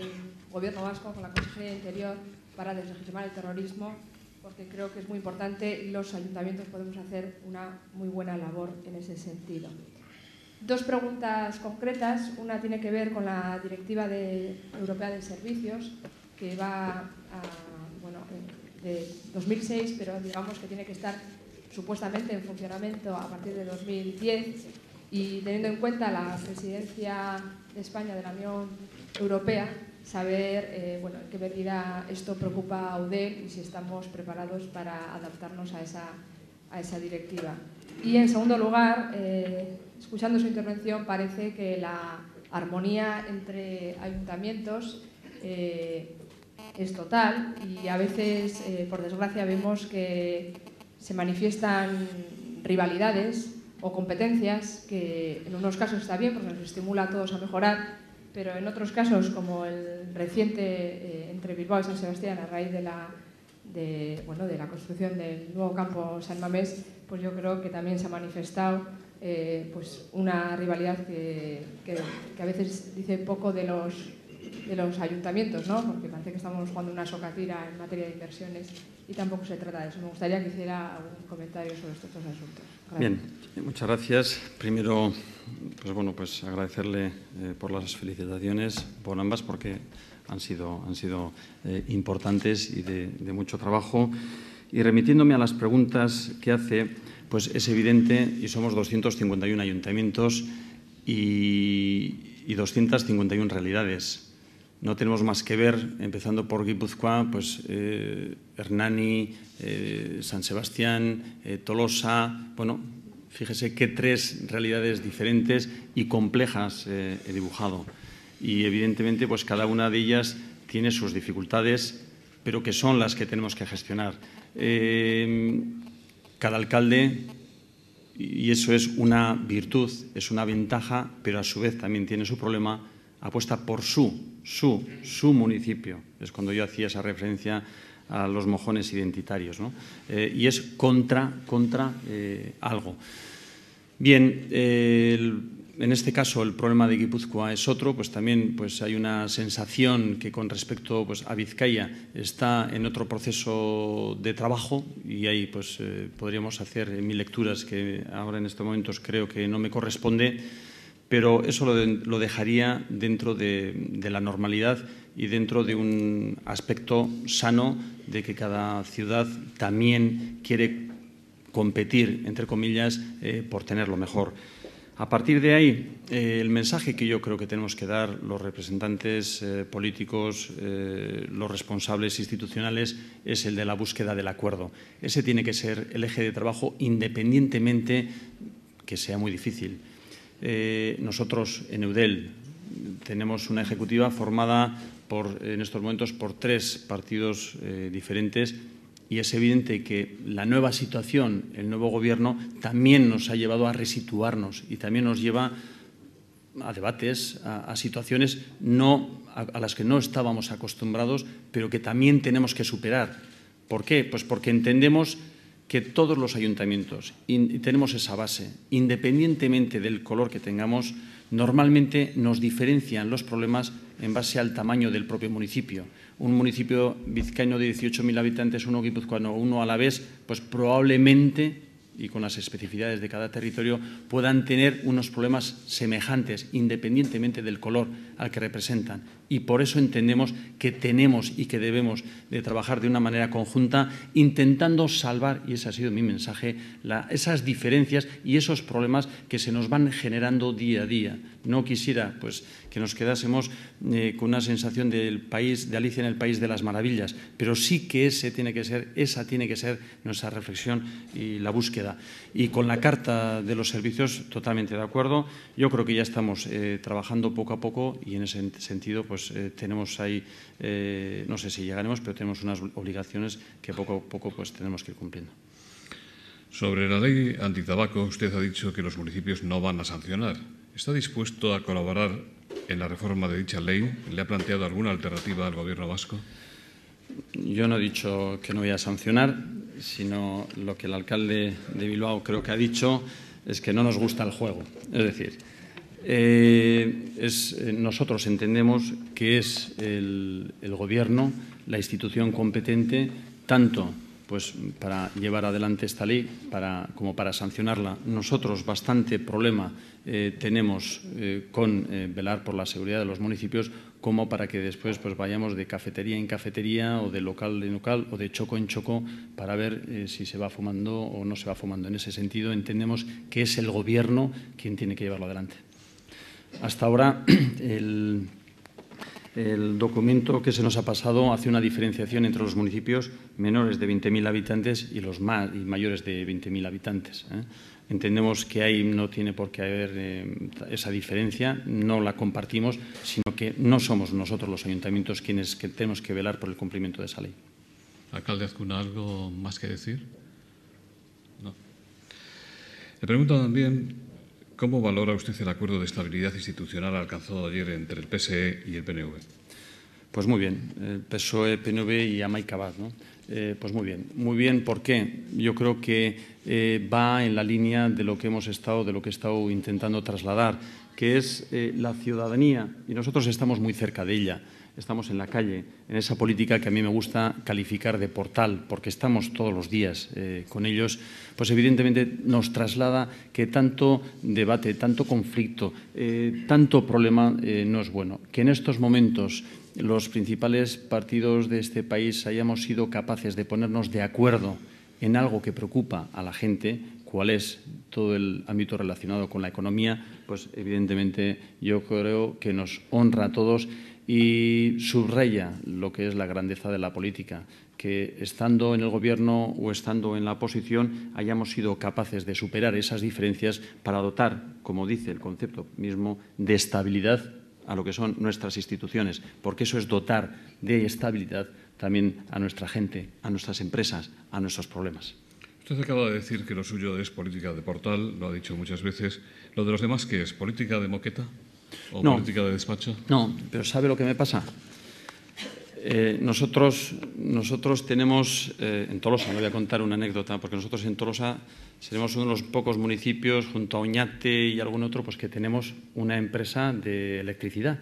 Gobierno vasco, con la Consejería de Interior, para deslegitimar el terrorismo, porque creo que es muy importante y los ayuntamientos podemos hacer una muy buena labor en ese sentido. Dos preguntas concretas. Una tiene que ver con la Directiva Europea de Servicios, que va de 2006, pero digamos que tiene que estar supuestamente en funcionamiento a partir de 2010, y teniendo en cuenta la presidencia de España de la Unión Europea, saber en qué medida esto preocupa a Eudel y si estamos preparados para adaptarnos a esa directiva. Y, en segundo lugar, escuchando su intervención, parece que la armonía entre ayuntamientos es total, y a veces, por desgracia, vemos que se manifiestan rivalidades o competencias que en unos casos está bien porque nos estimula a todos a mejorar, pero en otros casos, como el reciente entre Bilbao y San Sebastián, a raíz de la construcción del nuevo campo San Mamés, pues yo creo que también se ha manifestado una rivalidad que a veces dice poco de los ayuntamientos, ¿no? Porque parece que estamos jugando una socatira en materia de inversiones y tampoco se trata de eso. Me gustaría que hiciera algún comentario sobre estos dos asuntos. Gracias. Bien, muchas gracias. Primero, pues agradecerle por las felicitaciones, por ambas, porque han sido importantes y de mucho trabajo. Y remitiéndome a las preguntas que hace, pues es evidente, y somos 251 ayuntamientos y 251 realidades. No tenemos más que ver, empezando por Guipúzcoa, pues Hernani, San Sebastián, Tolosa. Bueno, fíjese qué tres realidades diferentes y complejas he dibujado. Y evidentemente, pues cada una de ellas tiene sus dificultades, pero que son las que tenemos que gestionar. Cada alcalde, y eso es una virtud, es una ventaja, pero a su vez también tiene su problema, apuesta por su municipio. Es cuando yo hacía esa referencia a los mojones identitarios, ¿no? Y es contra algo. Bien, en este caso el problema de Guipúzcoa es otro, pues también hay una sensación que con respecto a Vizcaya está en otro proceso de trabajo, y ahí podríamos hacer 1000 lecturas que ahora en estos momentos creo que no me corresponde, pero eso lo dejaría dentro de la normalidad y dentro de un aspecto sano de que cada ciudad también quiere competir, entre comillas, por tener lo mejor. A partir de ahí, el mensaje que yo creo que tenemos que dar los representantes políticos, los responsables institucionales, es el de la búsqueda del acuerdo. Ese tiene que ser el eje de trabajo, independientemente que sea muy difícil. Nosotros en Eudel tenemos una ejecutiva formada en estos momentos por 3 partidos diferentes, y es evidente que la nueva situación, el nuevo gobierno, también nos ha llevado a resituarnos y también nos lleva a debates, a situaciones a las que no estábamos acostumbrados, pero que también tenemos que superar. ¿Por qué? Pues porque entendemos que todos los ayuntamientos, y tenemos esa base, independientemente del color que tengamos, normalmente nos diferencian los problemas en base al tamaño del propio municipio. Un municipio vizcaíno de 18.000 habitantes, uno guipuzcoano, uno alavés, pues probablemente, y con las especificidades de cada territorio, puedan tener unos problemas semejantes, independientemente del color al que representan. Y por eso entendemos que tenemos y que debemos de trabajar de una manera conjunta, intentando salvar, y ese ha sido mi mensaje, esas diferencias y esos problemas que se nos van generando día a día. No quisiera que nos quedásemos con una sensación de Alicia en el País de las Maravillas, pero sí que esa tiene que ser nuestra reflexión y la búsqueda. Y con la Carta de los Servicios, totalmente de acuerdo. Yo creo que ya estamos trabajando poco a poco, y en ese sentido tenemos ahí, no sé si llegaremos, pero tenemos unas obligaciones que poco a poco tenemos que ir cumpliendo. Sobre la ley antitabaco, usted ha dicho que los municipios no van a sancionar. ¿Está dispuesto a colaborar en la reforma de dicha ley? ¿Le ha planteado alguna alternativa al Gobierno vasco? Yo no he dicho que no voy a sancionar, sino lo que el alcalde de Bilbao creo que ha dicho es que no nos gusta el juego. Es decir, nosotros entendemos que es el Gobierno la institución competente tanto pues, para llevar adelante esta ley como para sancionarla. Nosotros bastante problema tenemos con velar por la seguridad de los municipios, como para que después pues, vayamos de cafetería en cafetería o de local en local o de choco en choco para ver si se va fumando o no se va fumando. En ese sentido entendemos que es el Gobierno quien tiene que llevarlo adelante. Hasta ahora el documento que se nos ha pasado hace una diferenciación entre los municipios menores de 20.000 habitantes y los mayores de 20.000 habitantes. Entendemos que ahí no tiene por qué haber esa diferencia, no la compartimos, sino que no somos nosotros los ayuntamientos quienes tenemos que velar por el cumplimiento de esa ley. Alcalde Azcuna, ¿algo más que decir? No. Le pregunto también cómo valora usted el acuerdo de estabilidad institucional alcanzado ayer entre el PSE y el PNV. Pues muy bien, el PSOE, PNV y Hamaika Bat, ¿no? Pues muy bien. Muy bien, ¿por qué? Yo creo que va en la línea de lo que he estado intentando trasladar, que es la ciudadanía, y nosotros estamos muy cerca de ella. Estamos en la calle, en esa política que a mí me gusta calificar de portal, porque estamos todos los días con ellos, pues evidentemente nos traslada que tanto debate, tanto conflicto, tanto problema no es bueno. Que en estos momentos los principales partidos de este país hayamos sido capaces de ponernos de acuerdo en algo que preocupa a la gente, cuál es todo el ámbito relacionado con la economía, pues evidentemente yo creo que nos honra a todos y subraya lo que es la grandeza de la política, que estando en el Gobierno o estando en la oposición hayamos sido capaces de superar esas diferencias para dotar, como dice el concepto mismo, de estabilidad a lo que son nuestras instituciones, porque eso es dotar de estabilidad también a nuestra gente, a nuestras empresas, a nuestros problemas. Usted acaba de decir que lo suyo es política de portal, lo ha dicho muchas veces. ¿Lo de los demás qué es? ¿Política de moqueta? ¿O no, política de despacho? No, pero ¿sabe lo que me pasa? Nosotros tenemos, en Tolosa, le voy a contar una anécdota, porque nosotros en Tolosa seremos uno de los pocos municipios, junto a Oñate y algún otro, pues que tenemos una empresa de electricidad.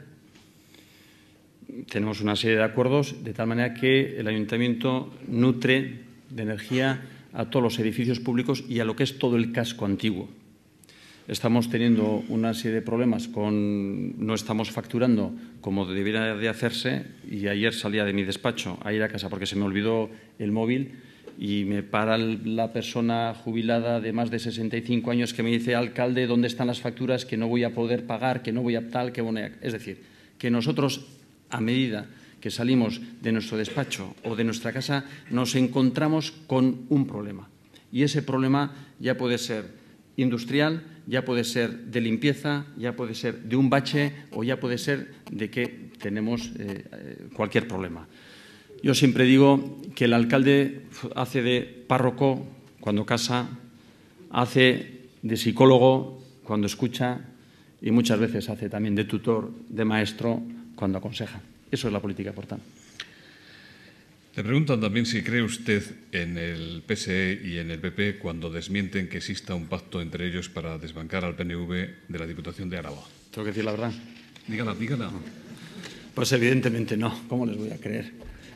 Tenemos una serie de acuerdos, de tal manera que el ayuntamiento nutre de energía a todos los edificios públicos y a lo que es todo el casco antiguo. Estamos teniendo una serie de problemas no estamos facturando como debiera de hacerse, y ayer salía de mi despacho a ir a casa porque se me olvidó el móvil y me para la persona jubilada de más de 65 años que me dice: alcalde, ¿dónde están las facturas? Que no voy a poder pagar, que no voy a tal, que voy a... Es decir, que nosotros, a medida que salimos de nuestro despacho o de nuestra casa, nos encontramos con un problema. Y ese problema ya puede ser industrial, ya puede ser de limpieza, ya puede ser de un bache o ya puede ser de que tenemos cualquier problema. Yo siempre digo que el alcalde hace de párroco cuando casa, hace de psicólogo cuando escucha y muchas veces hace también de tutor, de maestro cuando aconseja. Eso es la política, por tanto. Le preguntan también si cree usted en el PSE y en el PP cuando desmienten que exista un pacto entre ellos para desbancar al PNV de la Diputación de Álava. ¿Tengo que decir la verdad? Dígala, dígala. Pues evidentemente no. ¿Cómo les voy a creer?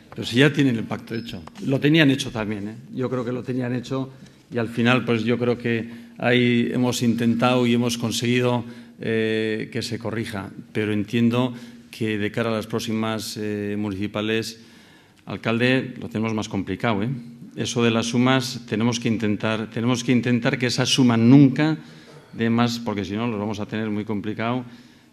Pero si ya tienen el pacto hecho. Lo tenían hecho también, ¿eh? Yo creo que lo tenían hecho y al final pues yo creo que ahí hemos intentado y hemos conseguido que se corrija. Pero entiendo que de cara a las próximas municipales, alcalde, lo tenemos más complicado, ¿eh? Eso de las sumas tenemos que intentar que esa suma nunca dé más, porque si no lo vamos a tener muy complicado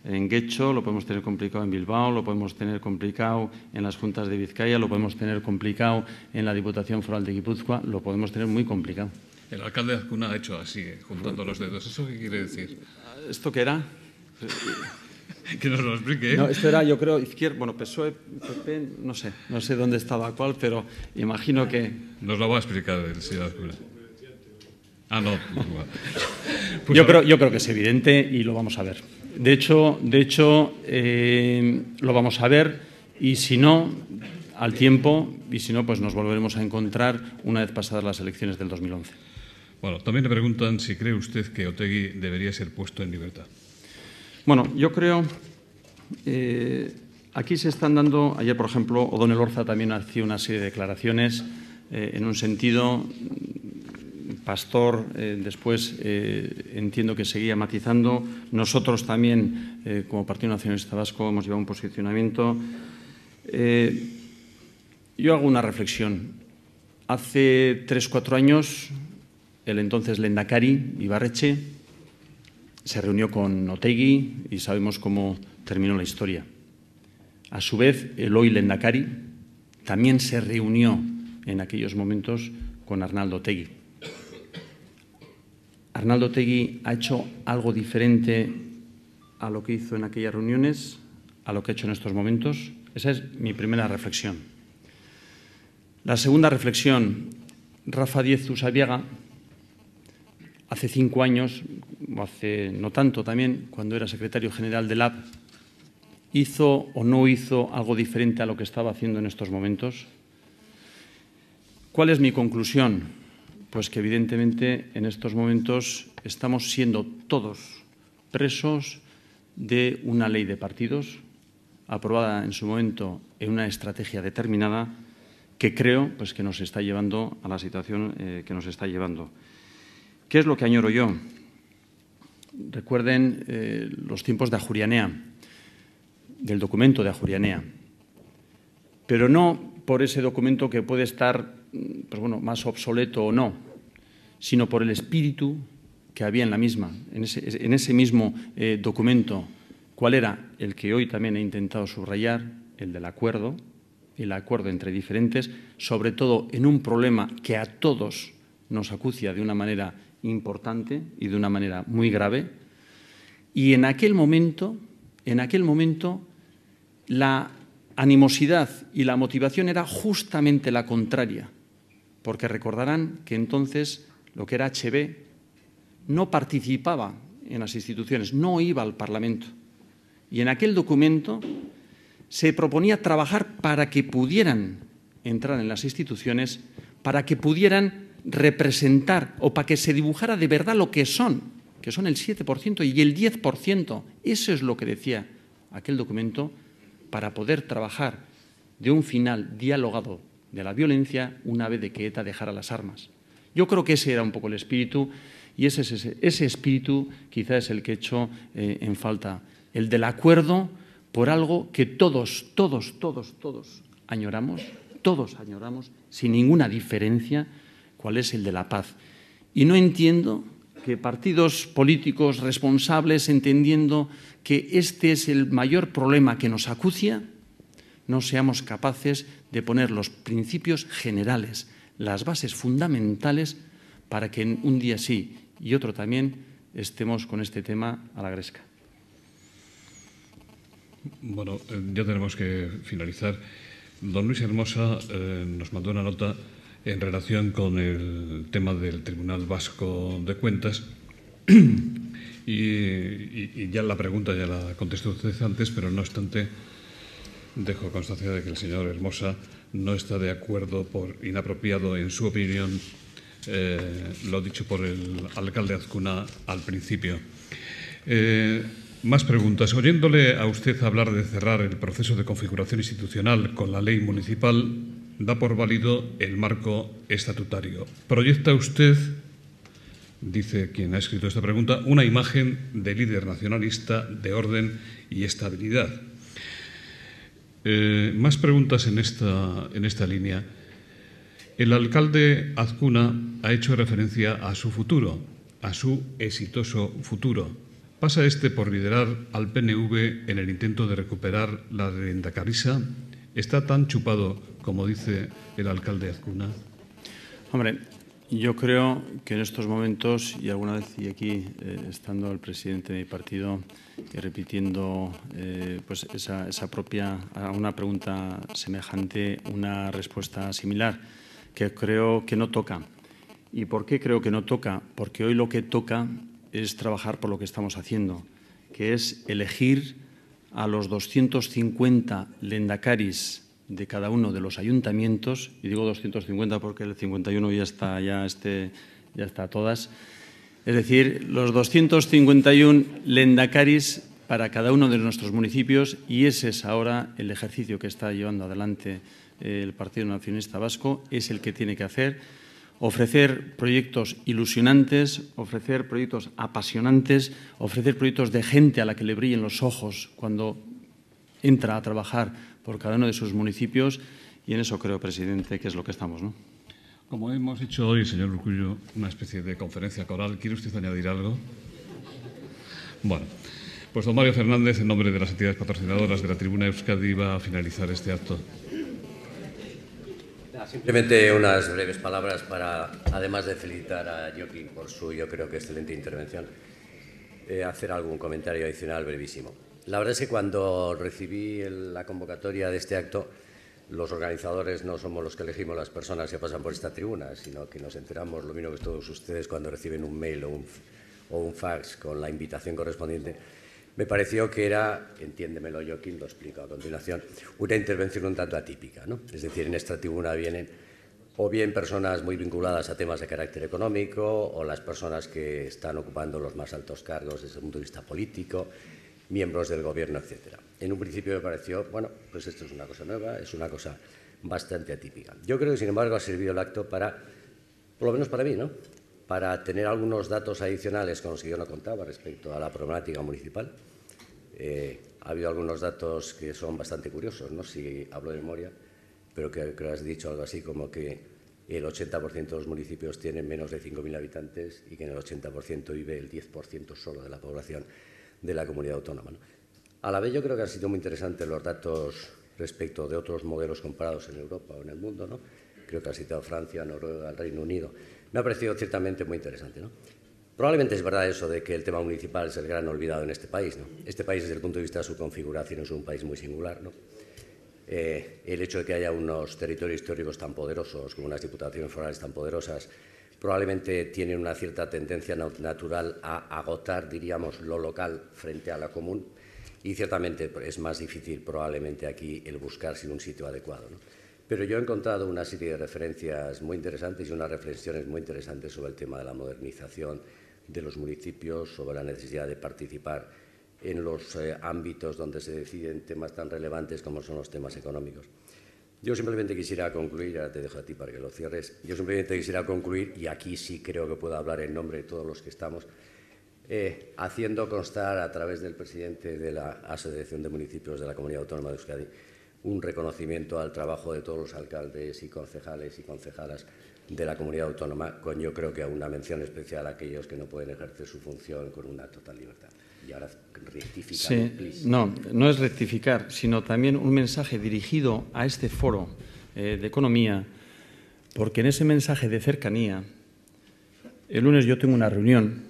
en Guecho, lo podemos tener complicado en Bilbao, lo podemos tener complicado en las juntas de Vizcaya, lo podemos tener complicado en la Diputación Foral de Guipúzcoa, lo podemos tener muy complicado. El alcalde de Azcuna ha hecho así, juntando los dedos. ¿Eso qué quiere decir? ¿Esto qué era? Que nos lo explique, ¿eh? No, esto era, yo creo, izquierda, bueno, PSOE, PP, no sé dónde estaba cuál, pero imagino que... Nos lo va a explicar el señor Azcuna. Ah, no. Pues yo creo que es evidente y lo vamos a ver. De hecho, lo vamos a ver y si no, al tiempo, y si no, pues nos volveremos a encontrar una vez pasadas las elecciones del 2011. Bueno, también le preguntan si cree usted que Otegi debería ser puesto en libertad. Bueno, yo creo... aquí se están dando... Ayer, por ejemplo, O'Donnell Orza también hacía una serie de declaraciones en un sentido... Pastor, después entiendo que seguía matizando. Nosotros también, como Partido Nacionalista Vasco, hemos llevado un posicionamiento. Yo hago una reflexión. Hace 3-4 años, el entonces Lehendakari Ibarretxe se reunió con Otegi y sabemos cómo terminó la historia. A su vez, el hoy Lehendakari también se reunió en aquellos momentos con Arnaldo Otegi. ¿Arnaldo Otegi ha hecho algo diferente a lo que hizo en aquellas reuniones, a lo que ha hecho en estos momentos? Esa es mi primera reflexión. La segunda reflexión, Rafa Díez Usabiaga, hace 5 años, o hace no tanto también, cuando era secretario general del AB, ¿hizo o no hizo algo diferente a lo que estaba haciendo en estos momentos? ¿Cuál es mi conclusión? Pues que evidentemente en estos momentos estamos siendo todos presos de una ley de partidos aprobada en su momento en una estrategia determinada que creo pues, que nos está llevando a la situación que nos está llevando. ¿Qué es lo que añoro yo? Recuerden los tiempos de Ajurianea, del documento de Ajurianea, pero no por ese documento que puede estar pues bueno, más obsoleto o no, sino por el espíritu que había en la misma, en ese mismo documento. ¿Cuál era? El que hoy también he intentado subrayar, el del acuerdo, el acuerdo entre diferentes, sobre todo en un problema que a todos nos acucia de una manera importante y de una manera muy grave. Y en aquel momento, la animosidad y la motivación era justamente la contraria, porque recordarán que entonces lo que era HB no participaba en las instituciones, no iba al Parlamento. Y en aquel documento se proponía trabajar para que pudieran entrar en las instituciones, para que pudieran representar o para que se dibujara de verdad lo que son el 7% y el 10%. Eso es lo que decía aquel documento para poder trabajar de un final dialogado de la violencia una vez de que ETA dejara las armas. Yo creo que ese era un poco el espíritu y ese espíritu quizás es el que he hecho en falta, el del acuerdo por algo que todos añoramos, sin ninguna diferencia, cuál es el de la paz. Y no entiendo que partidos políticos responsables, entendiendo que este es el mayor problema que nos acucia, no seamos capaces de poner los principios generales, las bases fundamentales para que un día sí y otro también estemos con este tema a la gresca. Bueno, ya tenemos que finalizar. Don Luis Hermosa nos mandó una nota en relación con el tema del Tribunal Vasco de Cuentas y ya la pregunta ya la contestó usted antes, pero no obstante dejo constancia de que el señor Hermosa no está de acuerdo por inapropiado, en su opinión, lo dicho por el alcalde Azcuna al principio. Más preguntas. Oyéndole a usted hablar de cerrar el proceso de configuración institucional con la ley municipal, da por válido el marco estatutario. ¿Proyecta usted, dice quien ha escrito esta pregunta, una imagen de líder nacionalista de orden y estabilidad? Más preguntas en esta línea. El alcalde Azcuna ha hecho referencia a su futuro, a su exitoso futuro. ¿Pasa este por liderar al PNV en el intento de recuperar la lehendakariza? ¿Está tan chupado como dice el alcalde Azcuna? Hombre, yo creo que en estos momentos, y alguna vez, y aquí estando el presidente de mi partido y repitiendo pues esa propia, a una pregunta semejante, una respuesta similar, que creo que no toca. ¿Y por qué creo que no toca? Porque hoy lo que toca es trabajar por lo que estamos haciendo, que es elegir a los 250 lendakaris de cada uno de los ayuntamientos, y digo 250 porque el 51 ya está todas, es decir, los 251 lendakaris para cada uno de nuestros municipios, y ese es ahora el ejercicio que está llevando adelante el Partido Nacionalista Vasco, es el que tiene que hacer, ofrecer proyectos ilusionantes, ofrecer proyectos apasionantes, ofrecer proyectos de gente a la que le brillen los ojos cuando entra a trabajar por cada uno de sus municipios, y en eso creo, presidente, que es lo que estamos, ¿no? Como hemos hecho hoy, señor Urkullu, una especie de conferencia coral, ¿quiere usted añadir algo? Bueno, pues don Mario Fernández, en nombre de las entidades patrocinadoras de la Tribuna Euskadi, va a finalizar este acto. Simplemente unas breves palabras para, además de felicitar a Joaquín por su, yo creo que excelente intervención, hacer algún comentario adicional brevísimo. La verdad es que cuando recibí la convocatoria de este acto, los organizadores no somos los que elegimos las personas que pasan por esta tribuna, sino que nos enteramos, lo mismo que todos ustedes, cuando reciben un mail o un fax con la invitación correspondiente. Me pareció que era, entiéndemelo Joaquín, lo explico a continuación, una intervención un tanto atípica, ¿no? Es decir, en esta tribuna vienen o bien personas muy vinculadas a temas de carácter económico o las personas que están ocupando los más altos cargos desde el punto de vista político, miembros del Gobierno, etcétera. En un principio me pareció, bueno, pues esto es una cosa nueva, es una cosa bastante atípica. Yo creo que, sin embargo, ha servido el acto para, por lo menos para mí, ¿no?, para tener algunos datos adicionales con los que yo no contaba respecto a la problemática municipal. Ha habido algunos datos que son bastante curiosos, ¿no?, si hablo de memoria, pero creo que has dicho algo así como que el 80% de los municipios tienen menos de 5.000 habitantes y que en el 80% vive el 10% solo de la población de la comunidad autónoma, ¿no? A la vez, yo creo que han sido muy interesantes los datos respecto de otros modelos comparados en Europa o en el mundo, ¿no? Creo que has citado Francia, Noruega, el Reino Unido. Me ha parecido ciertamente muy interesante, ¿no? Probablemente es verdad eso de que el tema municipal es el gran olvidado en este país, ¿no? Este país, desde el punto de vista de su configuración, es un país muy singular, ¿no? El hecho de que haya unos territorios históricos tan poderosos, como unas diputaciones forales tan poderosas, probablemente tiene una cierta tendencia natural a agotar, diríamos, lo local frente a lo común, y ciertamente es más difícil probablemente aquí el buscar sin un sitio adecuado, ¿no? Pero yo he encontrado una serie de referencias muy interesantes y unas reflexiones muy interesantes sobre el tema de la modernización de los municipios, sobre la necesidad de participar en los ámbitos donde se deciden temas tan relevantes como son los temas económicos. Yo simplemente quisiera concluir, ahora te dejo a ti para que lo cierres, yo simplemente quisiera concluir, y aquí sí creo que puedo hablar en nombre de todos los que estamos, haciendo constar a través del presidente de la Asociación de Municipios de la Comunidad Autónoma de Euskadi un reconocimiento al trabajo de todos los alcaldes y concejalas de la comunidad autónoma, con yo creo que una mención especial a aquellos que no pueden ejercer su función con una total libertad. Y ahora rectificar. Sí, no es rectificar, sino también un mensaje dirigido a este foro de economía, porque en ese mensaje de cercanía, el lunes yo tengo una reunión,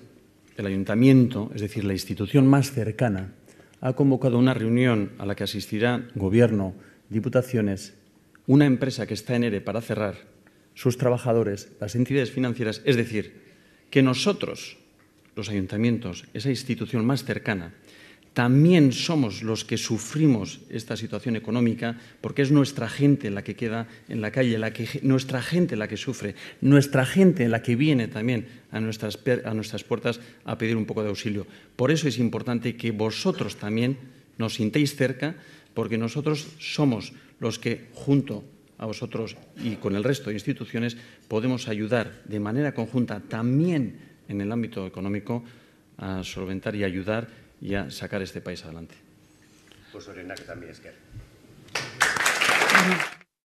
el ayuntamiento, es decir, la institución más cercana, ha convocado una reunión a la que asistirá Gobierno, diputaciones, una empresa que está en ERE para cerrar, sus trabajadores, las entidades financieras. Es decir, que nosotros, los ayuntamientos, esa institución más cercana, también somos los que sufrimos esta situación económica, porque es nuestra gente la que queda en la calle, nuestra gente la que sufre, nuestra gente la que viene también a nuestras puertas a pedir un poco de auxilio. Por eso es importante que vosotros también nos sintáis cerca, porque nosotros somos los que, junto a vosotros y con el resto de instituciones, podemos ayudar de manera conjunta también en el ámbito económico a solventar y ayudar y a sacar este país adelante. Pues Orena, que también es que...